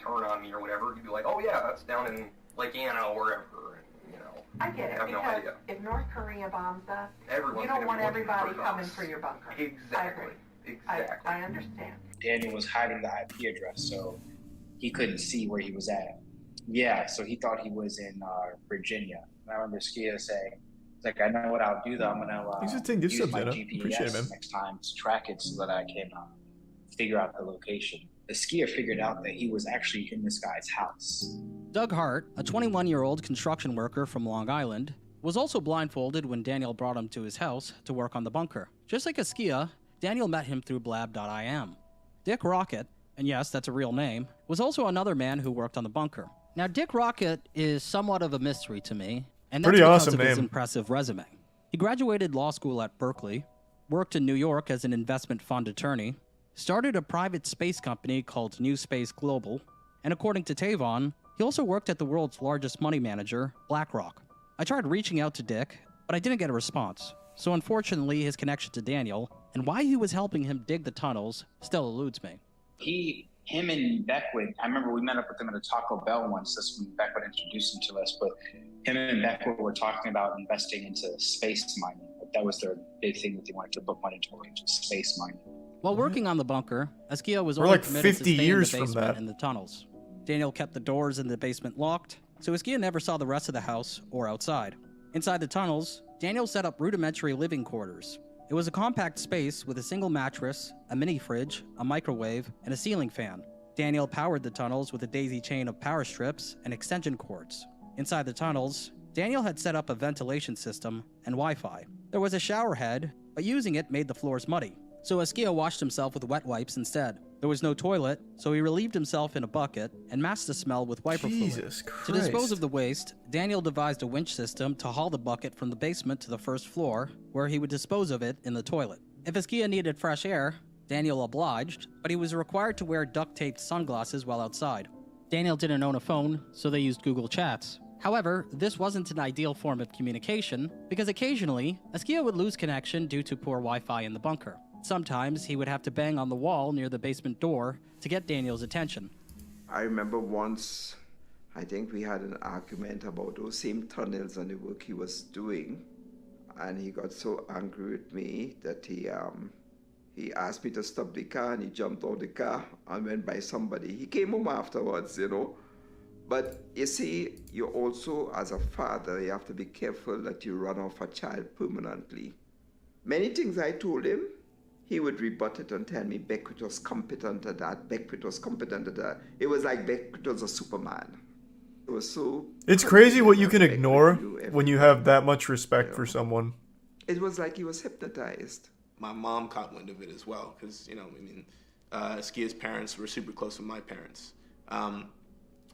turn on me or whatever, he'd be like, oh yeah, that's down in Lake Anna or wherever. And, you know, I get it, have no because idea. if North Korea bombs us, Everyone's you don't gonna want be looking everybody for coming us. for your bunker. Exactly. Exactly. I understand. Daniel was hiding the IP address, so he couldn't see where he was at. Yeah, so he thought he was in Virginia. And I remember Skia saying, it's like, I know what I'll do though. I'm gonna use my GPS next time to track it so that I can figure out the location. The skier figured out that he was actually in this guy's house. Doug Hart, a 21-year-old construction worker from Long Island, was also blindfolded when Daniel brought him to his house to work on the bunker. Just like Askia, Daniel met him through blab.im. Dick Rocket, and yes, that's a real name, was also another man who worked on the bunker. Now, Dick Rocket is somewhat of a mystery to me, and that's because of his impressive resume. He graduated law school at Berkeley, worked in New York as an investment fund attorney, started a private space company called New Space Global, and according to Tavon, he also worked at the world's largest money manager, BlackRock. I tried reaching out to Dick, but I didn't get a response. So unfortunately, his connection to Daniel and why he was helping him dig the tunnels still eludes me. Him and Beckwith, I remember we met up with him at a Taco Bell once. That's when Beckwith introduced him to us. But him and Beckwith were talking about investing into space mining. That was their big thing that they wanted to put money towards, space mining. While working on the bunker, Askia was only permitted to stay in the basement and the tunnels. Daniel kept the doors in the basement locked, so Askia never saw the rest of the house or outside. Inside the tunnels, Daniel set up rudimentary living quarters. It was a compact space with a single mattress, a mini fridge, a microwave, and a ceiling fan. Daniel powered the tunnels with a daisy chain of power strips and extension cords. Inside the tunnels, Daniel had set up a ventilation system and Wi-Fi. There was a shower head, but using it made the floors muddy. So Askia washed himself with wet wipes instead. There was no toilet, so he relieved himself in a bucket and masked the smell with wiper fluid. To dispose of the waste, Daniel devised a winch system to haul the bucket from the basement to the first floor, where he would dispose of it in the toilet. If Askia needed fresh air, Daniel obliged, but he was required to wear duct-taped sunglasses while outside. Daniel didn't own a phone, so they used Google Chats. However, this wasn't an ideal form of communication, because occasionally, Askia would lose connection due to poor Wi-Fi in the bunker. Sometimes he would have to bang on the wall near the basement door to get Daniel's attention. I remember once, I think we had an argument about those same tunnels and the work he was doing. And he got so angry with me that he asked me to stop the car, and he jumped out the car and went by somebody. He came home afterwards, you know. But you see, you also, as a father, you have to be careful that you run off a child permanently. Many things I told him, he would rebut it and tell me Beckwith was competent at that, Beckwith was competent at that. It was like Beckwith was a Superman. It was so... It's crazy what you can ignore when you have that much respect for someone. It was like he was hypnotized. My mom caught wind of it as well, because, you know, I mean, Skia's parents were super close with my parents.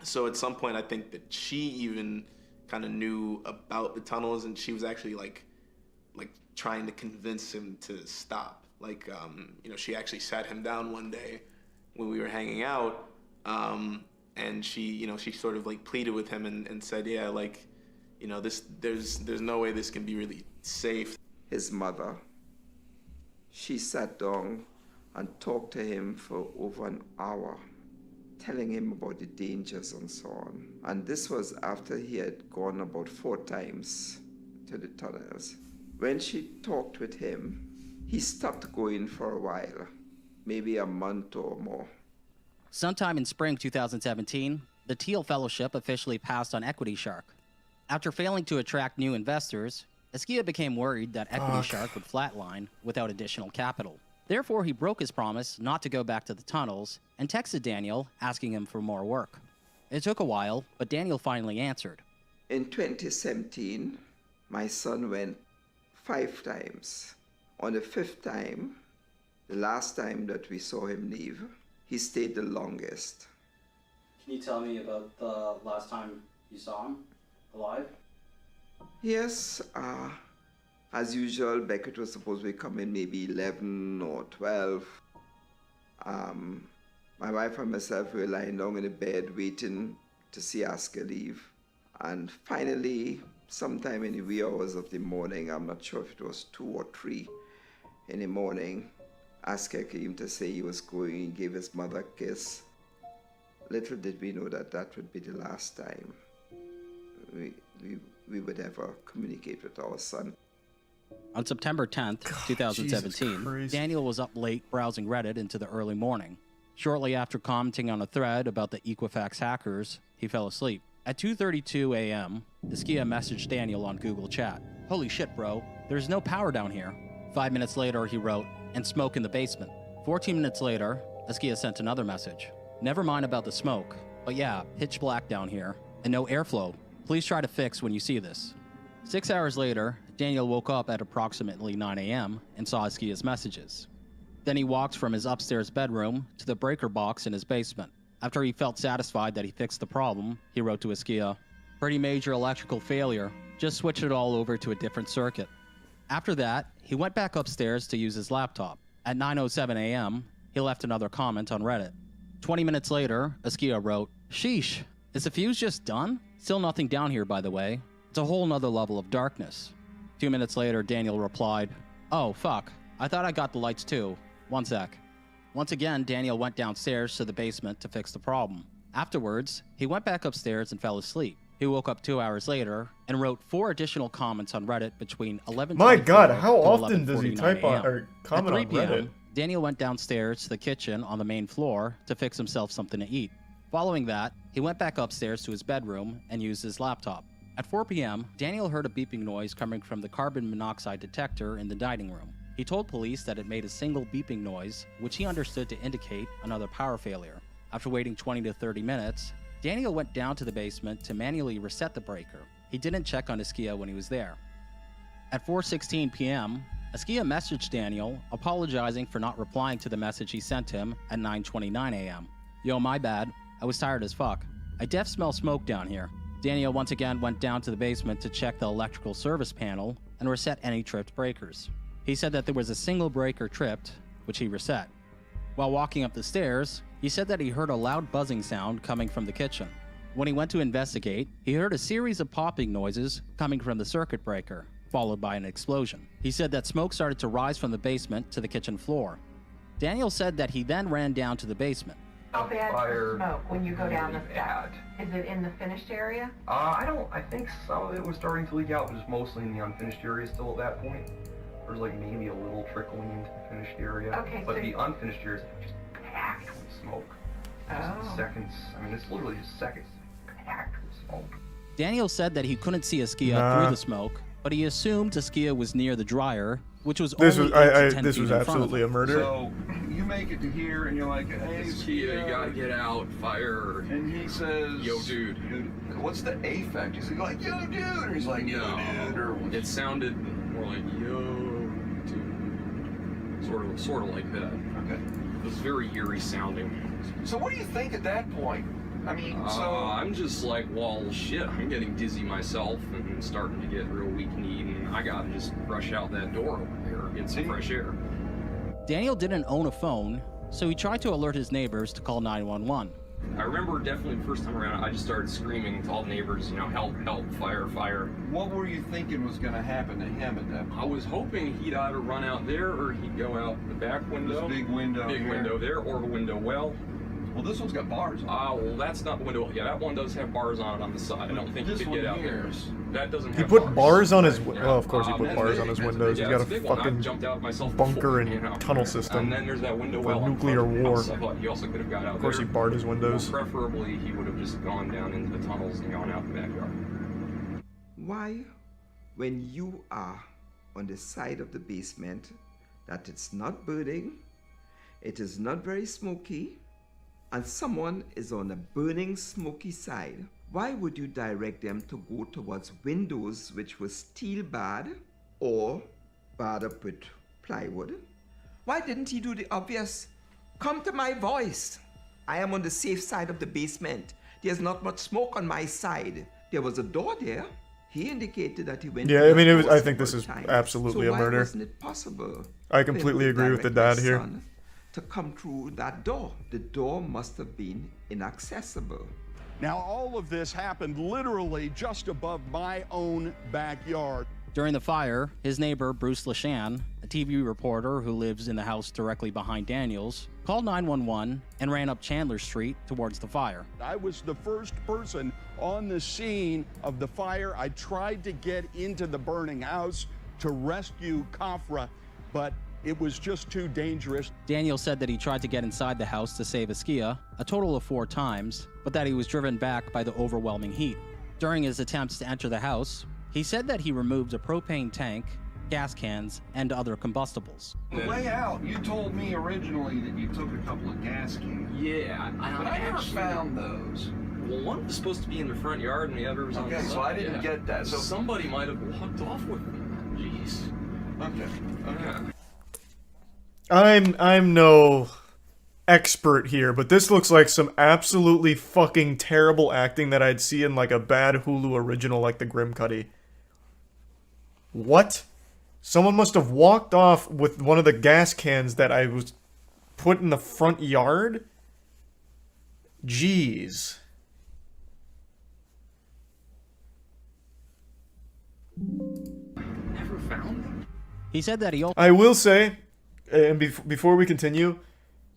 So at some point, I think that she even kind of knew about the tunnels, and she was actually, like, like trying to convince him to stop. Like, you know, she actually sat him down one day when we were hanging out, and she, you know, she sort of like pleaded with him and said, yeah, like, you know, there's no way this can be really safe. His mother, she sat down and talked to him for over an hour, telling him about the dangers and so on. And this was after he had gone about 4 times to the tunnels. When she talked with him, he stopped going for a while, maybe a month or more. Sometime in spring 2017, the Teal Fellowship officially passed on Equity Shark. After failing to attract new investors, Askia became worried that Equity Shark would flatline without additional capital. Therefore, he broke his promise not to go back to the tunnels and texted Daniel asking him for more work. It took a while, but Daniel finally answered. In 2017, my son went 5 times. On the 5th time, the last time that we saw him leave, he stayed the longest. Can you tell me about the last time you saw him alive? Yes, as usual, Beckett was supposed to be coming maybe 11 or 12. My wife and myself were lying down in the bed waiting to see Askia leave. And finally, sometime in the wee hours of the morning, I'm not sure if it was 2 or 3 in the morning, Askia came to say he was going, he gave his mother a kiss. Little did we know that that would be the last time we would ever communicate with our son. On September 10th, 2017, Daniel was up late browsing Reddit into the early morning. Shortly after commenting on a thread about the Equifax hackers, he fell asleep. At 2:32 a.m., Askia messaged Daniel on Google Chat. "Holy shit, bro, there's no power down here." 5 minutes later, he wrote, "And smoke in the basement." 14 minutes later, Askia sent another message. "Never mind about the smoke, but yeah, pitch black down here, and no airflow. Please try to fix when you see this." 6 hours later, Daniel woke up at approximately 9 a.m. and saw Askia's messages. Then he walked from his upstairs bedroom to the breaker box in his basement. After he felt satisfied that he fixed the problem, he wrote to Askia, "Pretty major electrical failure. Just switch it all over to a different circuit." After that, he went back upstairs to use his laptop. At 9:07 a.m., he left another comment on Reddit. 20 minutes later, Askia wrote, "Sheesh, is the fuse just done? Still nothing down here, by the way. It's a whole nother level of darkness." 2 minutes later, Daniel replied, "Oh, fuck. I thought I got the lights too. One sec." Once again, Daniel went downstairs to the basement to fix the problem. Afterwards, he went back upstairs and fell asleep. He woke up 2 hours later and wrote 4 additional comments on Reddit between 11:24 My God, how to often does he type on 11:49 or comment on At 3 p.m., Reddit? Daniel went downstairs to the kitchen on the main floor to fix himself something to eat. Following that, he went back upstairs to his bedroom and used his laptop. At 4 p.m., Daniel heard a beeping noise coming from the carbon monoxide detector in the dining room. He told police that it made a single beeping noise, which he understood to indicate another power failure. After waiting 20 to 30 minutes, Daniel went down to the basement to manually reset the breaker. He didn't check on Askia when he was there. At 4:16 p.m., Askia messaged Daniel, apologizing for not replying to the message he sent him at 9:29 a.m. "Yo, my bad. I was tired as fuck. I def smell smoke down here." Daniel once again went down to the basement to check the electrical service panel and reset any tripped breakers. He said that there was a single breaker tripped, which he reset. While walking up the stairs, he said that he heard a loud buzzing sound coming from the kitchen. When he went to investigate, he heard a series of popping noises coming from the circuit breaker, followed by an explosion. He said that smoke started to rise from the basement to the kitchen floor. Daniel said that he then ran down to the basement. How bad is the smoke when you go down the steps? Is it in the finished area? I think some of it was starting to leak out, but it's mostly in the unfinished area still at that point. There's like maybe a little trickling into the finished area. Okay, but so the unfinished area is just packed with smoke. Just seconds. I mean, it's literally just seconds packed with smoke. Daniel said that he couldn't see Askia through the smoke, but he assumed Askia was near the dryer, which was only 8 to 10 this feet was in front of absolutely him. a murder. So you make it to here, and you're like, "Hey, Askia, you gotta get out, fire." And he says, "Yo, dude. What's the affect?" Is he like, "Yo, dude," or he's like, "Yo, dude," or It sounded more like, "Yo, dude." Sort of like that. Okay. It was very eerie sounding. So what do you think at that point? I mean, I'm just like, well, shit, I'm getting dizzy myself and starting to get real weak-kneed, and I gotta just rush out that door over there, get some fresh air. Daniel didn't own a phone, so he tried to alert his neighbors to call 911. I remember definitely the first time around, I just started screaming to all the neighbors, you know, help, help, fire, fire. What were you thinking was going to happen to him at that point? I was hoping he'd either run out there or he'd go out the back window. This big window Big here. window there, or the window well. Well, this one's got bars on it. Well, that's not the window. Yeah, that one does have bars on it on the side. I don't think he This could one get out here there. is- That doesn't He have put bars on his. Yeah. Well, of course he put that's bars big. on his That's windows. big. He's Yeah, got it's a big one. fucking I jumped out myself bunker before, and you know. tunnel system. And then there's that window for well on nuclear front of the war. house. I thought he also could have got out Of course, he there. barred his windows. Well, preferably, he would have just gone down into the tunnels and gone out the backyard. Why, when you are on the side of the basement, that it's not burning, it is not very smoky, and someone is on a burning smoky side, why would you direct them to go towards windows which were steel barred or barred up with plywood? Why didn't he do the obvious? Come to my voice. I am on the safe side of the basement. There's not much smoke on my side. There was a door there. He indicated that he went. Yeah, to I mean, the it was. door I think this several is times. absolutely So a murder. Why wasn't it possible I for him completely to agree with the direct dad his here. son to come through that door? The door must have been inaccessible. Now, all of this happened literally just above my own backyard. During the fire, his neighbor, Bruce LaShan, a TV reporter who lives in the house directly behind Daniel's, called 911 and ran up Chandler Street towards the fire. I was the first person on the scene of the fire. I tried to get into the burning house to rescue Kafra, but it was just too dangerous. Daniel said that he tried to get inside the house to save Askia a total of 4 times, but that he was driven back by the overwhelming heat. During his attempts to enter the house, he said that he removed a propane tank, gas cans, and other combustibles. On the way out, you told me originally that you took a couple of gas cans. Yeah, But I never found those. Well, one was supposed to be in the front yard and the other was on the Okay, side. so I didn't get that. So somebody might have walked off with them. Jeez. Okay. I'm no expert here, but this looks like some absolutely fucking terrible acting that I'd see in like a bad Hulu original like the Grimspin. What? Someone must have walked off with one of the gas cans that I was put in the front yard? Jeez. Never found them? He said that he also... I will say, and before we continue,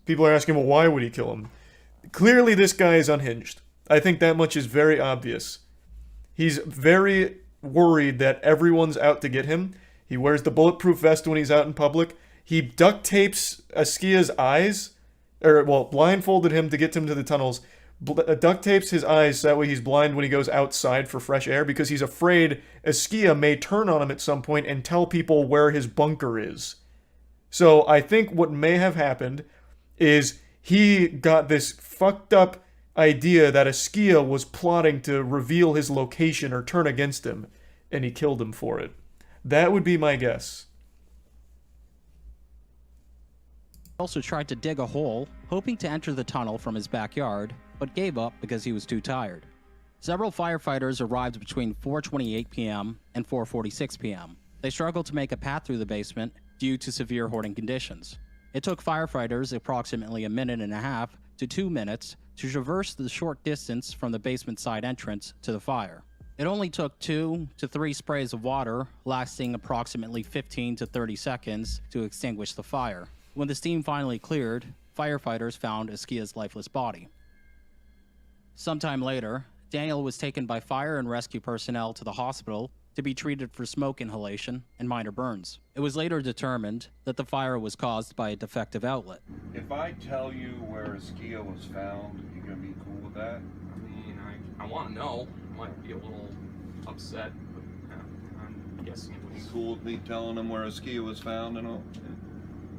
people are asking, well, why would he kill him? Clearly, this guy is unhinged. I think that much is very obvious. He's very worried that everyone's out to get him. He wears the bulletproof vest when he's out in public. He duct tapes Askia's eyes, or, well, blindfolded him to get him to the tunnels. Duct tapes his eyes so that way he's blind when he goes outside for fresh air because he's afraid Askia may turn on him at some point and tell people where his bunker is. So I think what may have happened is he got this fucked up idea that Askia was plotting to reveal his location or turn against him, and he killed him for it. That would be my guess. also tried to dig a hole, hoping to enter the tunnel from his backyard, but gave up because he was too tired. Several firefighters arrived between 4:28 p.m. and 4:46 p.m. They struggled to make a path through the basement due to severe hoarding conditions. It took firefighters approximately a minute and a half to 2 minutes to traverse the short distance from the basement side entrance to the fire. It only took 2 to 3 sprays of water, lasting approximately 15 to 30 seconds, to extinguish the fire. When the steam finally cleared, firefighters found Askia's lifeless body. Sometime later, Daniel was taken by fire and rescue personnel to the hospital to be treated for smoke inhalation and minor burns. It was later determined that the fire was caused by a defective outlet. If I tell you where Askia was found, you gonna be cool with that? I mean, I want to know. I might be a little upset, but I'm guessing it You was... cool with me telling them where Askia was found and all?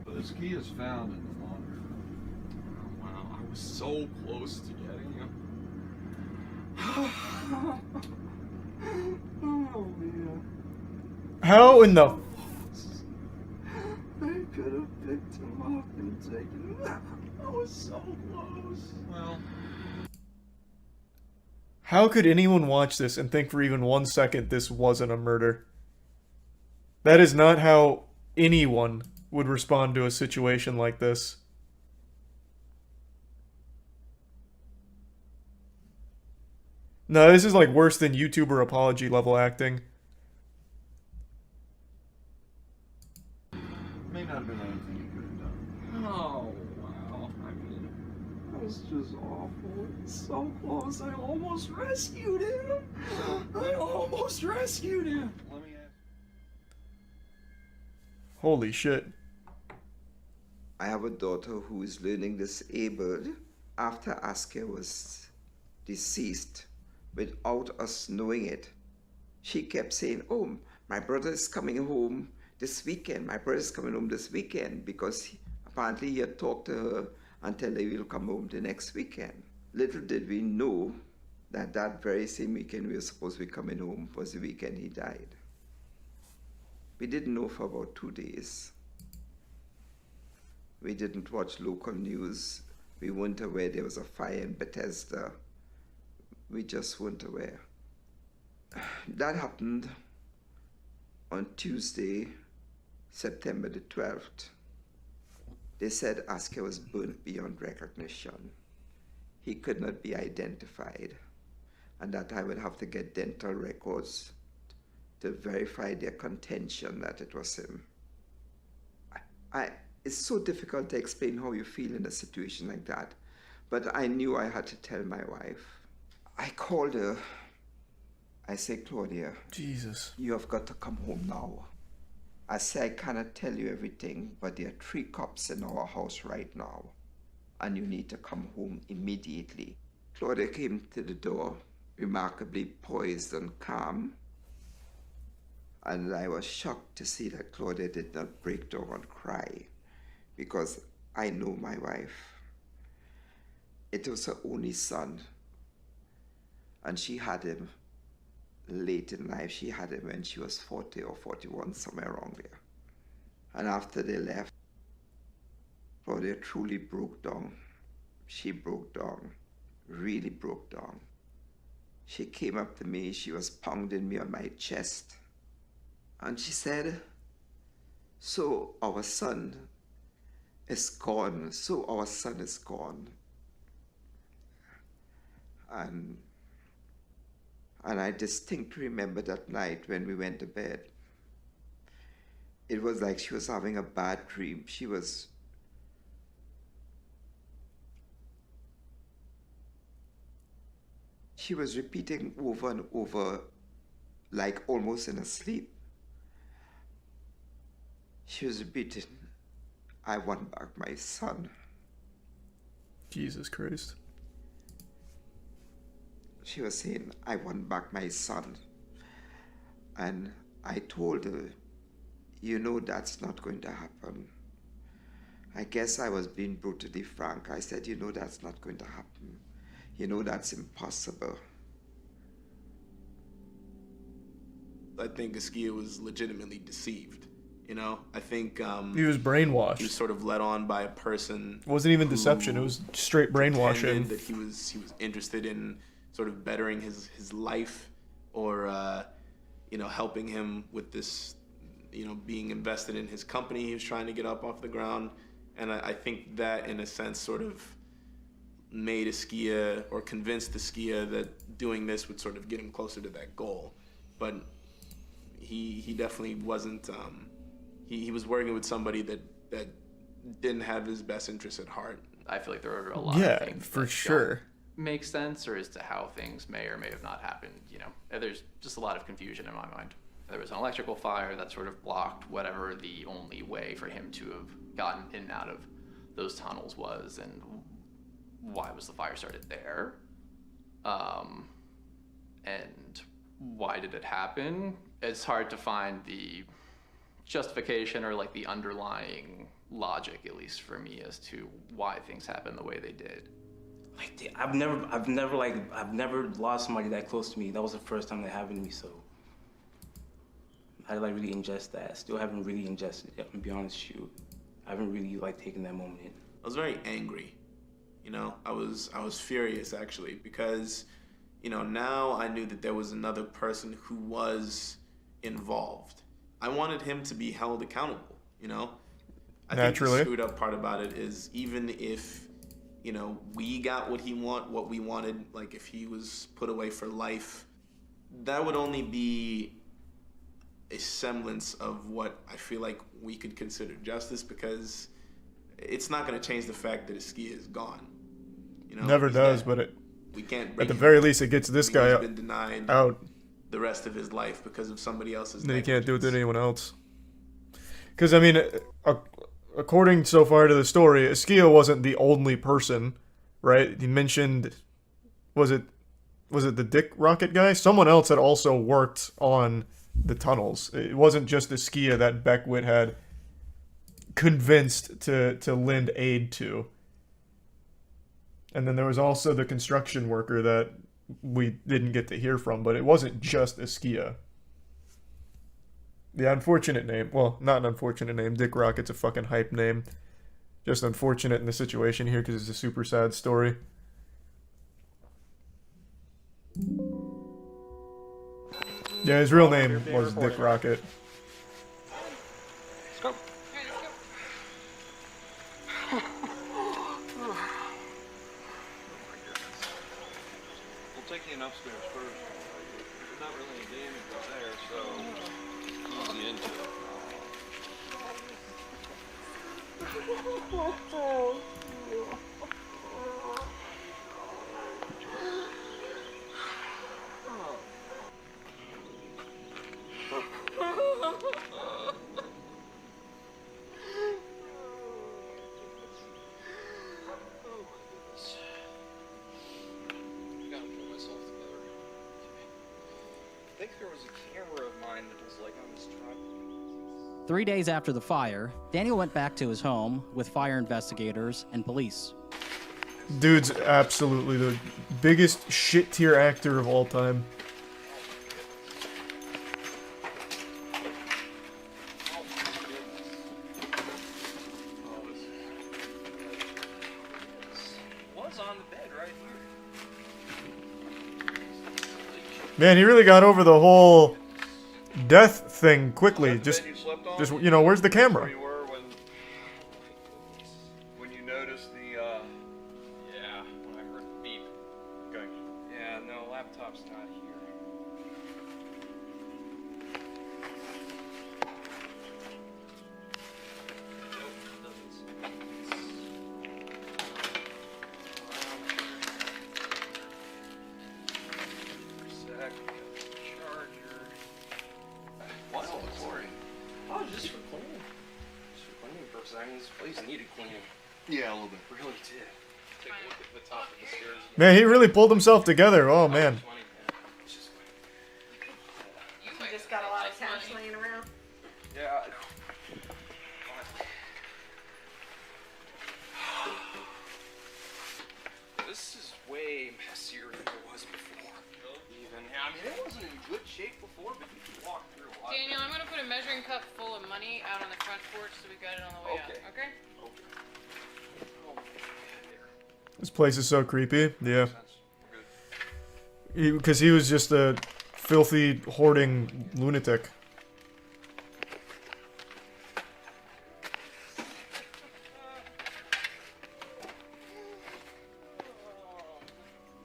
But Askia's found in the laundry room. Wow, I was so close to getting him. Oh, man. How in the... I could have picked him up and taken him out. I was so close. Well... How could anyone watch this and think for even 1 second this wasn't a murder? That is not how anyone would respond to a situation like this. No, this is like worse than YouTuber apology level acting. May not have been anything you could have done. Oh, wow. I mean, that was just awful. So close. I almost rescued him. I almost rescued him. Let me ask. Holy shit. I have a daughter who is learning disabled after Askia was deceased without us knowing it. She kept saying, oh, my brother is coming home this weekend. My brother is coming home this weekend because apparently he had talked to her until they will come home the next weekend. Little did we know that that very same weekend we were supposed to be coming home was the weekend he died. We didn't know for about 2 days. We didn't watch local news. We weren't aware there was a fire in Bethesda. We just weren't aware. That happened on Tuesday, September the 12th. They said Askia was burnt beyond recognition. He could not be identified, and that I would have to get dental records to verify their contention that it was him. It's so difficult to explain how you feel in a situation like that, but I knew I had to tell my wife. I called her. I said, Claudia, Jesus, you have got to come home now. I said, I cannot tell you everything, but there are 3 cops in our house right now, and you need to come home immediately. Claudia came to the door, remarkably poised and calm, and I was shocked to see that Claudia did not break down and cry, because I know my wife. It was her only son, and she had him late in life. She had him when she was 40 or 41, somewhere around there. And after they left, Claudia truly broke down. She broke down, really broke down. She came up to me, she was pounding me on my chest, and she said, so our son is gone, so our son is gone. And I distinctly remember that night when we went to bed. It was like she was having a bad dream. She was repeating over and over, like almost in a sleep. She was repeating, I want back my son. Jesus Christ. She was saying, I want back my son. And I told her, you know that's not going to happen. I guess I was being brutally frank. I said, you know that's not going to happen. You know that's impossible. I think Askia was legitimately deceived. You know, I think he was brainwashed. He was sort of led on by a person. It wasn't even deception. It was straight brainwashing. That he was interested in sort of bettering his life, or you know, helping him with this, you know, being invested in his company he was trying to get up off the ground. And I think that in a sense sort of made Askia, or convinced Askia, that doing this would sort of get him closer to that goal. But he definitely wasn't, he was working with somebody that didn't have his best interests at heart. I feel like there are a lot of things for that sure don't make sense, or as to how things may or may have not happened. You know, there's just a lot of confusion in my mind. There was an electrical fire that sort of blocked whatever the only way for him to have gotten in and out of those tunnels was, and why was the fire started there? And why did it happen? It's hard to find the justification or like the underlying logic, at least for me, as to why things happened the way they did. Like, I've never lost somebody that close to me. That was the first time that happened to me, so I had to like really ingest that. Still haven't really ingested it, to be honest with you. I haven't really like taken that moment in. I was very angry. You know, I was furious actually, because, you know, now I knew that there was another person who was involved. I wanted him to be held accountable, you know? I Naturally. think the screwed up part about it is even if, you know, we got what we wanted, like if he was put away for life, that would only be a semblance of what I feel like we could consider justice, because it's not going to change the fact that Askia is gone. You know, Never does, but we can't. At the very least, it gets this guy he's been denied out. The rest of his life because of somebody else's. Then he can't do it to anyone else. Because I mean, according so far to the story, Askia wasn't the only person, right? He mentioned, was it the Dick Rocket guy? Someone else had also worked on the tunnels. It wasn't just Askia that Beckwith had convinced to lend aid to. And then there was also the construction worker that we didn't get to hear from, but it wasn't just Askia. The unfortunate name, well, not an unfortunate name, Dick Rocket's a fucking hype name. Just unfortunate in the situation here because it's a super sad story. Yeah, his real name was Dick Rocket. Let's go. We'll take you upstairs first. There's not really any damage up there, so easy into it. I think there was a camera of mine that was like on this tripod. 3 days after the fire, Daniel went back to his home with fire investigators and police. Dude's absolutely the biggest shit tier actor of all time. Was on the bed right here. Man, he really got over the whole death thing quickly. Just you know, where's the camera? Where you were when you noticed the Yeah, when I heard the beep. Okay. Yeah, no, laptop's not here. What's all the glory? Oh, just for cleaning. Just for cleaning purposes. I mean, this place needed cleaning. Yeah, a little bit. Really did. Take a look at the top of the stairs. Man, he really pulled himself together. Oh man. You just got a lot of cash laying around? Yeah. This is way messier than it was before. Even. Yeah, I mean, it wasn't in good shape before, but you can walk through a lot. Daniel, I'm gonna put a measuring cup full of money out on the front porch so we got it on the way out. Okay? This place is so creepy. Yeah. Because he was just a filthy, hoarding lunatic.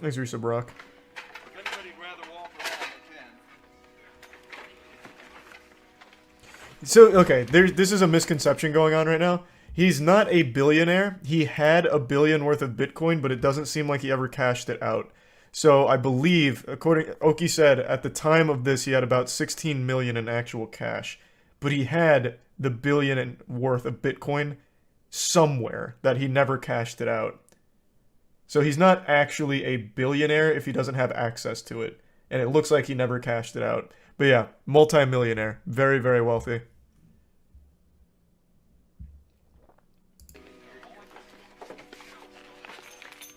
Thanks, Risa Brock. If anybody'd rather walk around, they can. So, okay, this is a misconception going on right now. He's not a billionaire. He had $1 billion worth of Bitcoin, but it doesn't seem like he ever cashed it out. So I believe, according Oki said, at the time of this, he had about 16 million in actual cash, but he had the $1 billion worth of Bitcoin somewhere that he never cashed it out. So he's not actually a billionaire if he doesn't have access to it, and it looks like he never cashed it out. But yeah, multi-millionaire, very, very wealthy.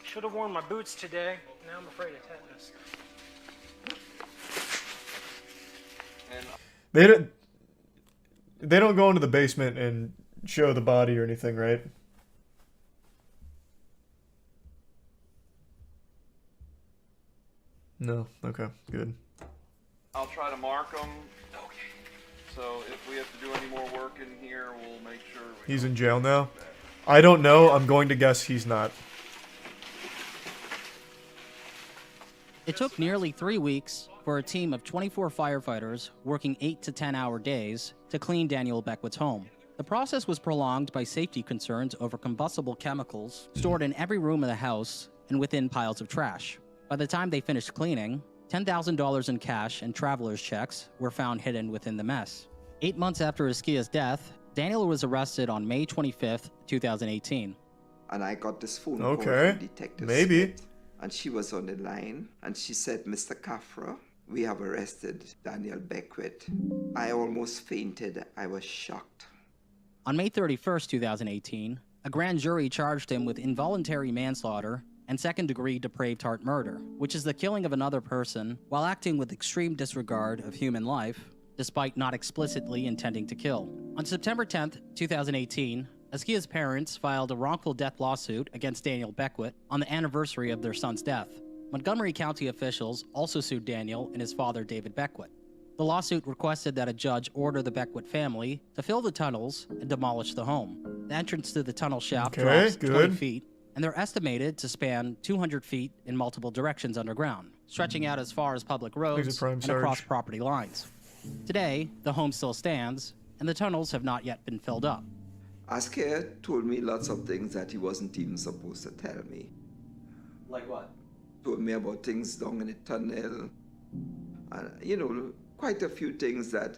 Should have worn my boots today. Now I'm afraid of tetanus. They don't go into the basement and show the body or anything, right? No. Okay. Good. I'll try to mark them. Okay. So if we have to do any more work in here, we'll make sure we He's in jail now? I don't know. I'm going to guess he's not. It took nearly 3 weeks for a team of 24 firefighters working 8 to 10-hour days to clean Daniel Beckwith's home. The process was prolonged by safety concerns over combustible chemicals stored in every room of the house and within piles of trash. By the time they finished cleaning, $10,000 in cash and traveler's checks were found hidden within the mess. 8 months after Iskia's death, Daniel was arrested on May 25th, 2018. And I got this phone call Okay, from Detective maybe. Smith, and she was on the line, and she said, Mr. Kafra, we have arrested Daniel Beckwith. I almost fainted. I was shocked. On May 31st, 2018, a grand jury charged him with involuntary manslaughter and second-degree depraved heart murder, which is the killing of another person while acting with extreme disregard of human life, despite not explicitly intending to kill. On September 10th, 2018, Iskia's parents filed a wrongful death lawsuit against Daniel Beckwith on the anniversary of their son's death. Montgomery County officials also sued Daniel and his father, David Beckwith. The lawsuit requested that a judge order the Beckwith family to fill the tunnels and demolish the home. The entrance to the tunnel shaft drops 20 feet, and they're estimated to span 200 feet in multiple directions underground, stretching out as far as public roads and across property lines. Today, the home still stands, and the tunnels have not yet been filled up. Askia told me lots of things that he wasn't even supposed to tell me. Like what? Told me about things down in the tunnel. And, quite a few things that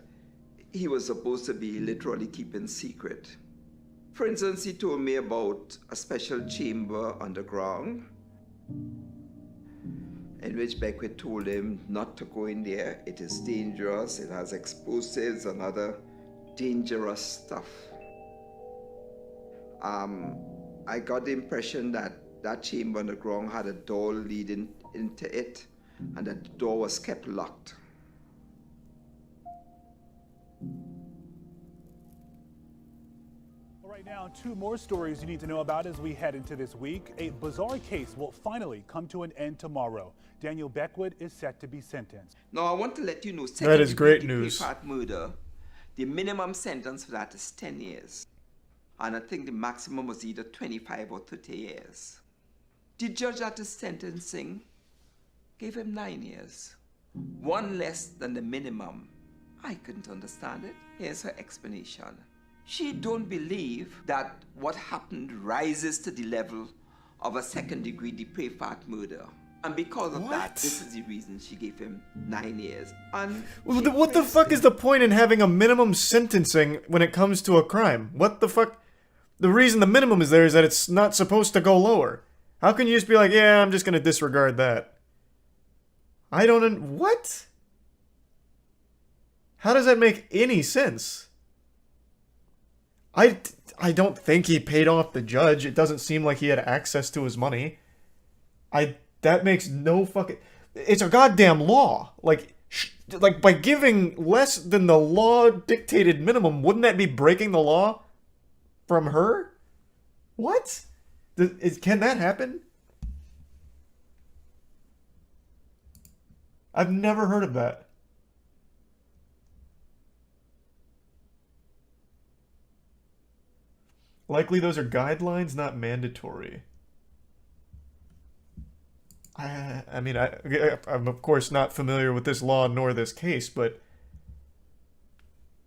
he was supposed to be literally keeping secret. For instance, he told me about a special chamber underground in which Beckwith told him not to go in there. It is dangerous, it has explosives and other dangerous stuff. I got the impression that that chamber underground had a door leading into it, and that the door was kept locked. Right now, 2 more stories you need to know about as we head into this week. A bizarre case will finally come to an end tomorrow. Daniel Beckwith is set to be sentenced. Now, I want to let you know, that is great news. Murder, the minimum sentence for that is 10 years. And I think the maximum was either 25 or 30 years. The judge at the sentencing gave him 9 years. 1 less than the minimum. I couldn't understand it. Here's her explanation. She don't believe that what happened rises to the level of a second-degree depraved heart murder. And because of that, this is the reason she gave him 9 years. And what the fuck is the point in having a minimum sentencing when it comes to a crime? What the fuck? The reason the minimum is there is that it's not supposed to go lower. How can you just be like, yeah, I'm just gonna disregard that? I don't... What? How does that make any sense? I don't think he paid off the judge. It doesn't seem like he had access to his money. That makes no fucking... It's a goddamn law. Like, by giving less than the law-dictated minimum, wouldn't that be breaking the law from her? What? Can that happen? I've never heard of that. Likely those are guidelines, not mandatory. I mean, I'm of course not familiar with this law nor this case, but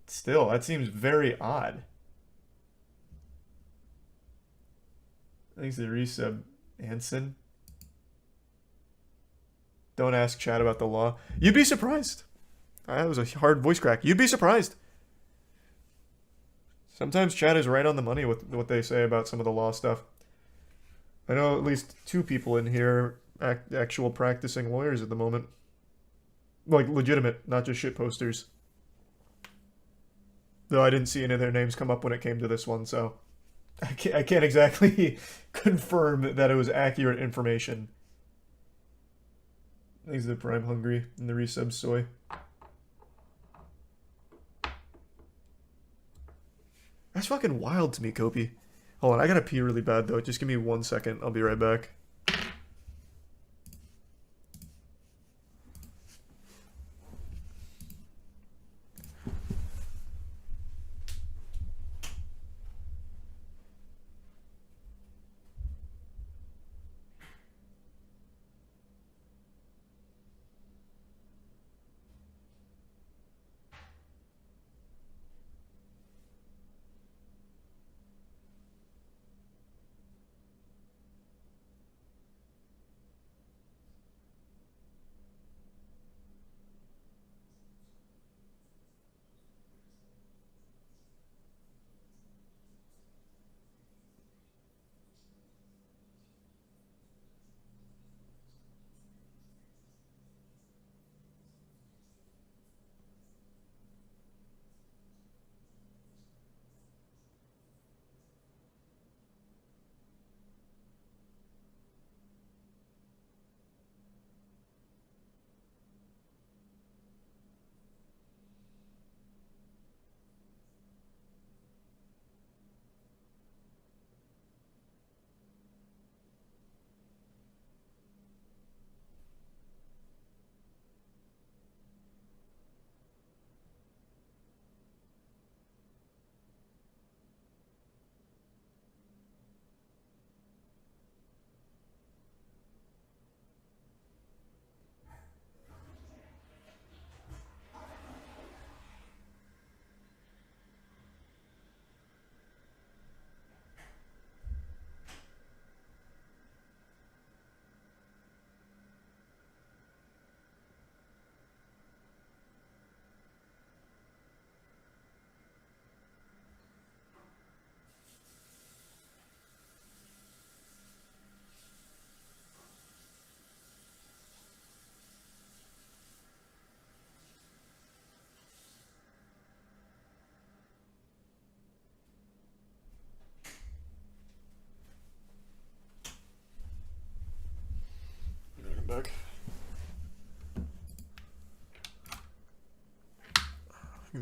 still, that seems very odd. Thanks to the resub, Anson. Don't ask chat about the law. You'd be surprised. That was a hard voice crack. You'd be surprised. Sometimes chat is right on the money with what they say about some of the law stuff. I know at least 2 people in here actual practicing lawyers at the moment. Like, legitimate, not just shit posters. Though I didn't see any of their names come up when it came to this one, so I can't exactly confirm that it was accurate information. Thanks to the Prime Hungry and the resub soy. That's fucking wild to me, Kopi. Hold on, I gotta pee really bad though. Just give me 1 second. I'll be right back.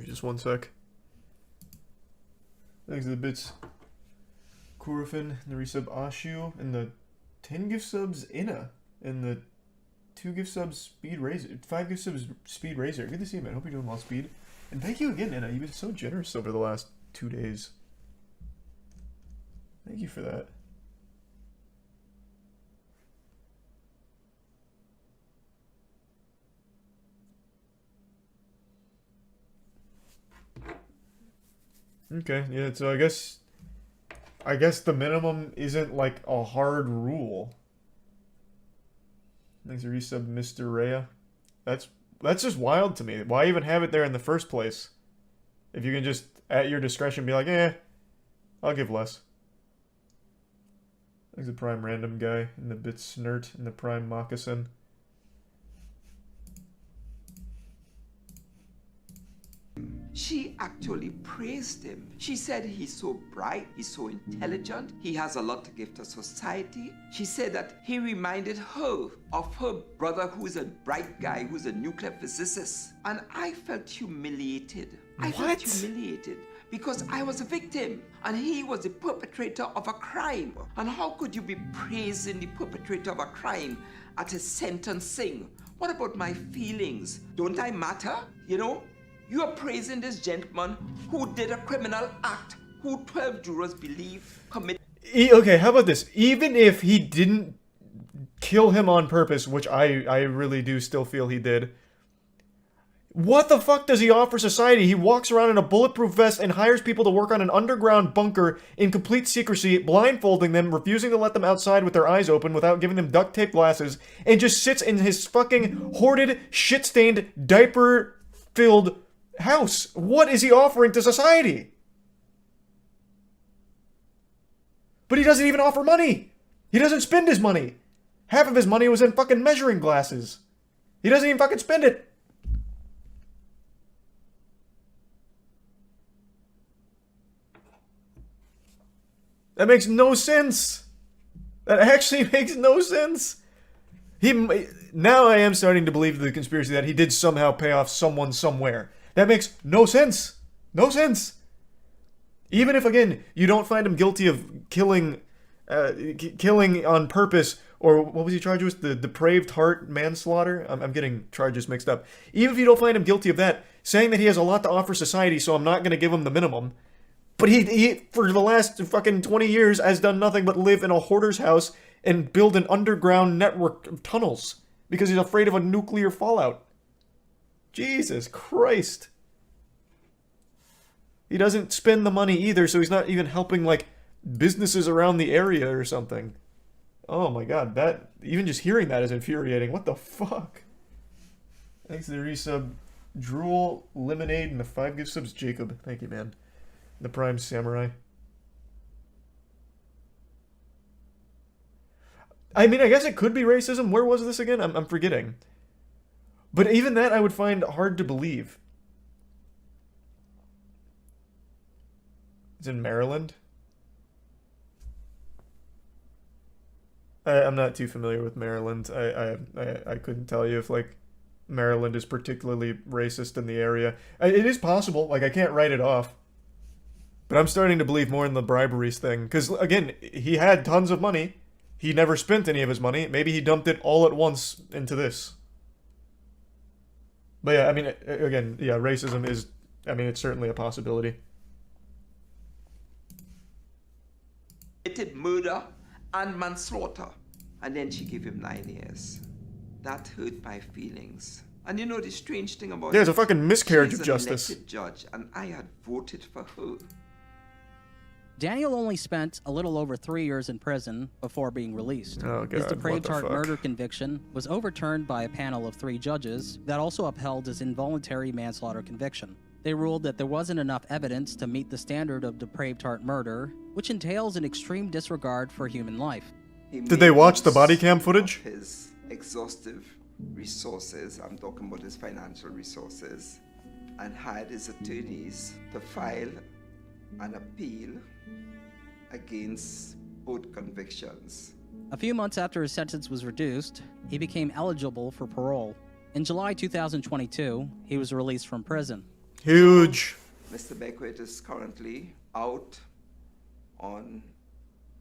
Just one sec. Thanks to the bits. Kurofin, the resub Ashu, and the 10 gift subs Inna, and the 2 gift subs Speed Razor, 5 gift subs Speed Razor. Good to see you, man. Hope you're doing well, Speed. And thank you again, Inna. You've been so generous over the last 2 days. Thank you for that. Okay, yeah, so I guess the minimum isn't like a hard rule. Thanks for resub, Mr. Rhea. That's just wild to me. Why even have it there in the first place? If you can just, at your discretion, be like, I'll give less. Thanks the Prime Random guy, and the Bit Snert, and the Prime Moccasin. She actually praised him. She said he's so bright, he's so intelligent, he has a lot to give to society. She said that he reminded her of her brother, who's a bright guy, who's a nuclear physicist. And I felt humiliated. I felt humiliated because I was a victim and he was the perpetrator of a crime. And how could you be praising the perpetrator of a crime at his sentencing? What about my feelings? Don't I matter? You know? You are praising this gentleman who did a criminal act, who 12 jurors believe committed. Okay, how about this? Even if he didn't kill him on purpose, which I really do still feel he did, what the fuck does he offer society? He walks around in a bulletproof vest and hires people to work on an underground bunker in complete secrecy, blindfolding them, refusing to let them outside with their eyes open without giving them duct tape glasses, and just sits in his fucking hoarded, shit-stained, diaper-filled house. What is he offering to society? But he doesn't even offer money. He doesn't spend his money. Half of his money was in fucking measuring glasses. He doesn't even fucking spend it. That makes no sense. That actually makes no sense. Now I am starting to believe the conspiracy that he did somehow pay off someone somewhere. That makes no sense. No sense. Even if, again, you don't find him guilty of killing on purpose, or what was he charged with? The depraved heart manslaughter? I'm getting charges mixed up. Even if you don't find him guilty of that, saying that he has a lot to offer society, so I'm not going to give him the minimum. But he, for the last fucking 20 years, has done nothing but live in a hoarder's house and build an underground network of tunnels because he's afraid of a nuclear fallout. Jesus Christ. He doesn't spend the money either, so he's not even helping, like, businesses around the area or something. Oh my god, that... Even just hearing that is infuriating. What the fuck? Thanks to the resub, Drool, Lemonade, and the 5 gift subs, Jacob. Thank you, man. The Prime Samurai. I mean, I guess it could be racism. Where was this again? I'm forgetting. But even that I would find hard to believe. It's in Maryland. I'm not too familiar with Maryland. I couldn't tell you if, like, Maryland is particularly racist in the area. It is possible. Like, I can't write it off. But I'm starting to believe more in the briberies thing. Because, again, he had tons of money. He never spent any of his money. Maybe he dumped it all at once into this. But yeah, I mean, again, yeah, racism is, I mean, it's certainly a possibility. Murder and manslaughter. And then she gave him 9 years. That hurt my feelings. And you know the strange thing about yeah, it's a fucking miscarriage of justice. She's an elected judge, and I had voted for her. Daniel only spent a little over 3 years in prison before being released. Oh, God, his depraved what the heart fuck? murder conviction was overturned by a panel of 3 judges that also upheld his involuntary manslaughter conviction. They ruled that there wasn't enough evidence to meet the standard of depraved heart murder, which entails an extreme disregard for human life. Did they watch the body cam footage? His exhaustive resources, I'm talking about his financial resources, and hired his attorneys to file an appeal against both convictions. A few months after his sentence was reduced, he became eligible for parole. In July 2022, he was released from prison. Huge. Mr. Beckwith is currently out on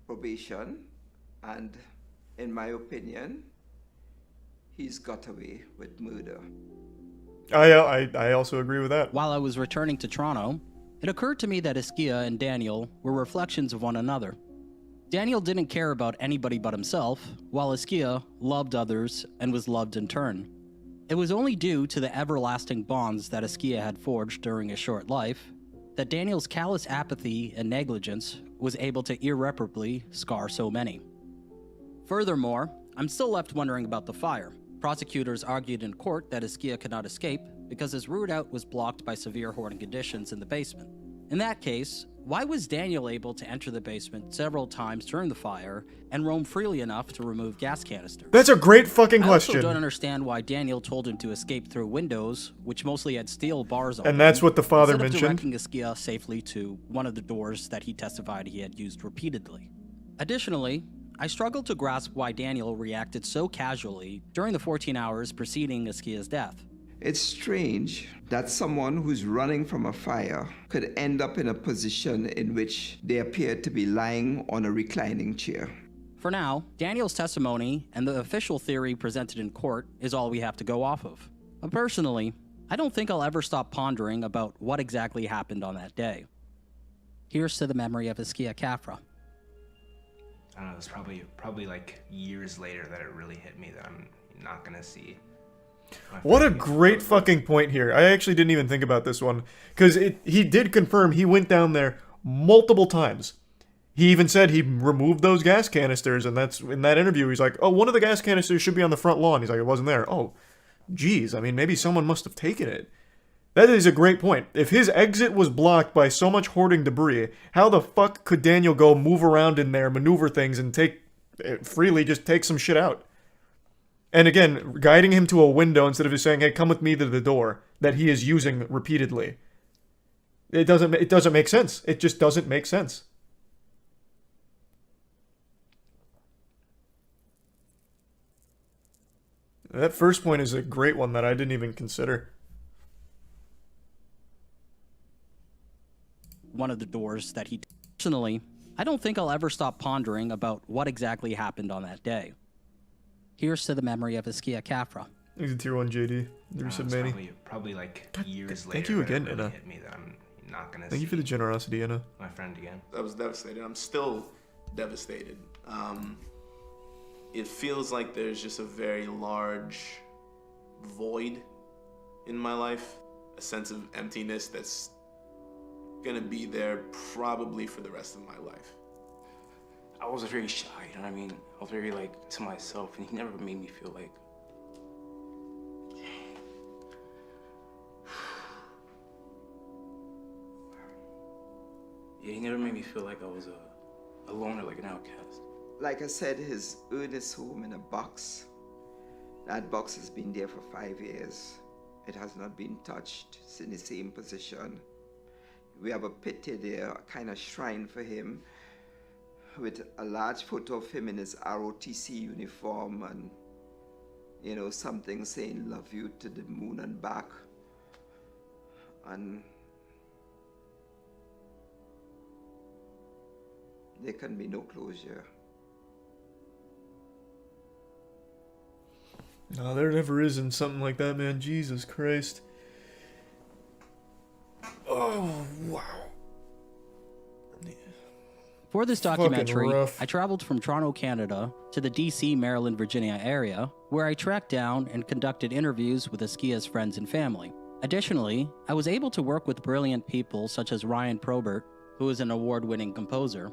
probation, and in my opinion, he's got away with murder. I also agree with that. While I was returning to Toronto, it occurred to me that Askia and Daniel were reflections of one another. Daniel didn't care about anybody but himself, while Askia loved others and was loved in turn. It was only due to the everlasting bonds that Askia had forged during his short life that Daniel's callous apathy and negligence was able to irreparably scar so many. Furthermore, I'm still left wondering about the fire. Prosecutors argued in court that Askia could not escape because his route out was blocked by severe hoarding conditions in the basement. In that case, why was Daniel able to enter the basement several times during the fire and roam freely enough to remove gas canisters? That's a great fucking I question. also don't understand why Daniel told him to escape through windows, which mostly had steel bars on them. And that's what the father instead mentioned. Of directing Askia safely to one of the doors that he testified he had used repeatedly. Additionally, I struggle to grasp why Daniel reacted so casually during the 14 hours preceding Askia's death. It's strange that someone who's running from a fire could end up in a position in which they appear to be lying on a reclining chair. For now, Daniel's testimony and the official theory presented in court is all we have to go off of. But personally, I don't think I'll ever stop pondering about what exactly happened on that day. Here's to the memory of Askia Kafra. I don't know, it was probably like years later that it really hit me that I'm not gonna see. What a great fucking point here. I actually didn't even think about this one. Because he did confirm he went down there multiple times. He even said he removed those gas canisters, and that's in that interview. He's like, oh, one of the gas canisters should be on the front lawn. He's like, it wasn't there. Oh, geez. I mean, maybe someone must have taken it. That is a great point. If his exit was blocked by so much hoarding debris, how the fuck could Daniel go move around in there, maneuver things, and freely just take some shit out? And again, guiding him to a window instead of just saying, hey, come with me to the door, that he is using repeatedly. It doesn't make sense. It just doesn't make sense. That first point is a great one that I didn't even consider. One of the doors that he... Personally, I don't think I'll ever stop pondering about what exactly happened on that day. Here's to the memory of Askia Kafra. He's a tier 1 JD. There said Manny. Probably like years later. Thank you again, that it really Anna. hit me that I'm not gonna Thank you for the generosity, Anna. my friend again. I was devastated. I'm still devastated. It feels like there's just a very large void in my life, a sense of emptiness that's gonna be there probably for the rest of my life. I was very shy, you know what I mean? I was very like to myself, and he never made me feel like. Yeah, he never made me feel like I was a loner, like an outcast. Like I said, his earnest home in a box. That box has been there for 5 years. It has not been touched. It's in the same position. We have a pit there, a kind of shrine for him, with a large photo of him in his ROTC uniform and, you know, something saying love you to the moon and back. And there can be no closure. No, there never is in something like that, man. Jesus Christ. Oh, wow. For this Fucking documentary, rough. I traveled from Toronto, Canada to the DC, Maryland, Virginia area, where I tracked down and conducted interviews with Askia's friends and family. Additionally, I was able to work with brilliant people such as Ryan Probert, who is an award-winning composer,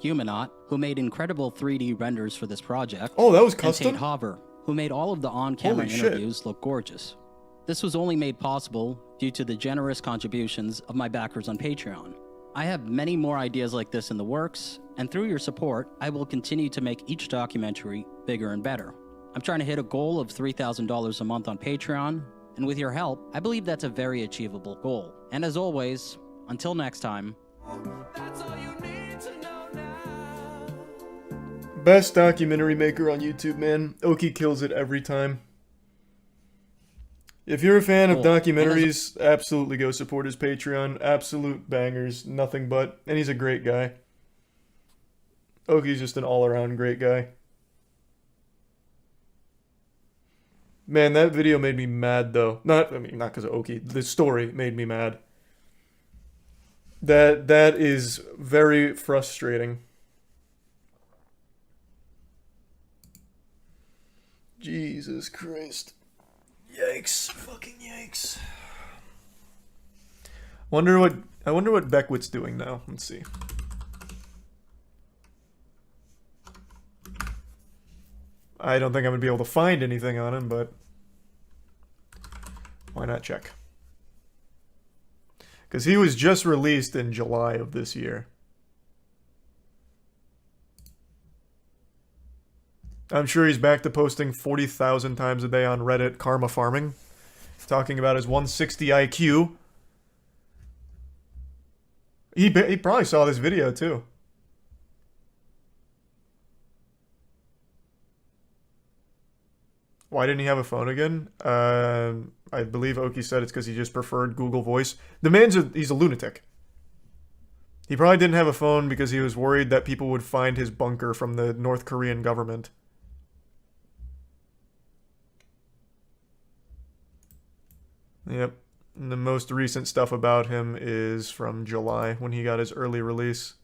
Humanot, who made incredible 3D renders for this project, Oh, that was and custom? Tate Hover, who made all of the on-camera Holy shit. interviews look gorgeous. This was only made possible due to the generous contributions of my backers on Patreon. I have many more ideas like this in the works, and through your support, I will continue to make each documentary bigger and better. I'm trying to hit a goal of $3,000 a month on Patreon, and with your help, I believe that's a very achievable goal. And as always, until next time, Best documentary maker on YouTube, man. Oki kills it every time. If you're a fan of Cool. documentaries, absolutely go support his Patreon. Absolute bangers, nothing but. And he's a great guy. Oki's just an all-around great guy. Man, that video made me mad, though. Not because of Oki. The story made me mad. That is very frustrating. Jesus Christ. Yikes. Fucking yikes. I wonder what Beckwith's doing now. Let's see. I don't think I'm going to be able to find anything on him, but why not check? Because he was just released in July of this year. I'm sure he's back to posting 40,000 times a day on Reddit karma farming, talking about his 160 IQ. He probably saw this video too. Why didn't he have a phone again? I believe Oki said it's because he just preferred Google Voice. The he's a lunatic. He probably didn't have a phone because he was worried that people would find his bunker from the North Korean government. Yep. And the most recent stuff about him is from July, when he got his early release.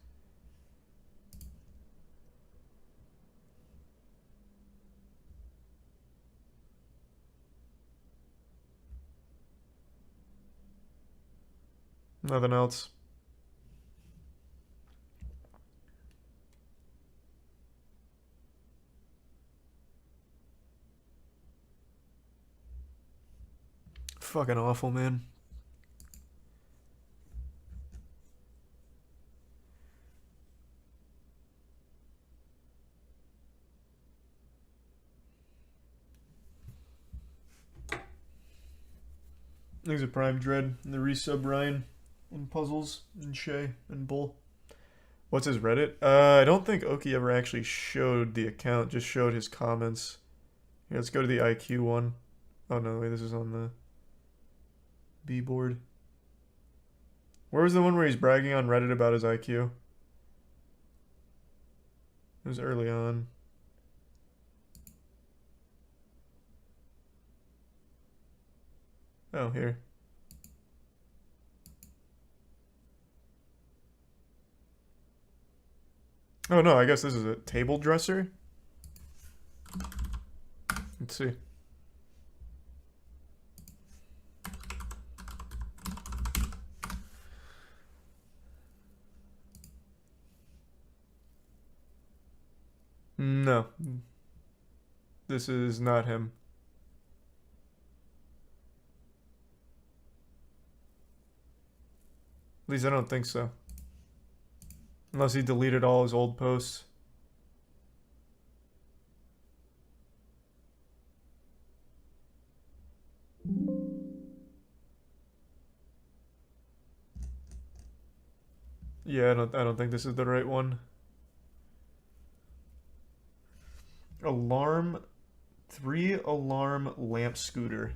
Nothing else. Fucking awful, man. There's a Prime Dread, and the resub Ryan, and Puzzles, and Shay, and Bull. What's his Reddit? I don't think Oki ever actually showed the account, just showed his comments. Here, let's go to the IQ one. Oh no, wait, this is on the B board. Where was the one where he's bragging on Reddit about his IQ? It was early on. Oh, here. Oh no, I guess this is a table dresser. Let's see. No. This is not him. At least I don't think so. Unless he deleted all his old posts. Yeah, I don't think this is the right one. Alarm 3 alarm lamp scooter.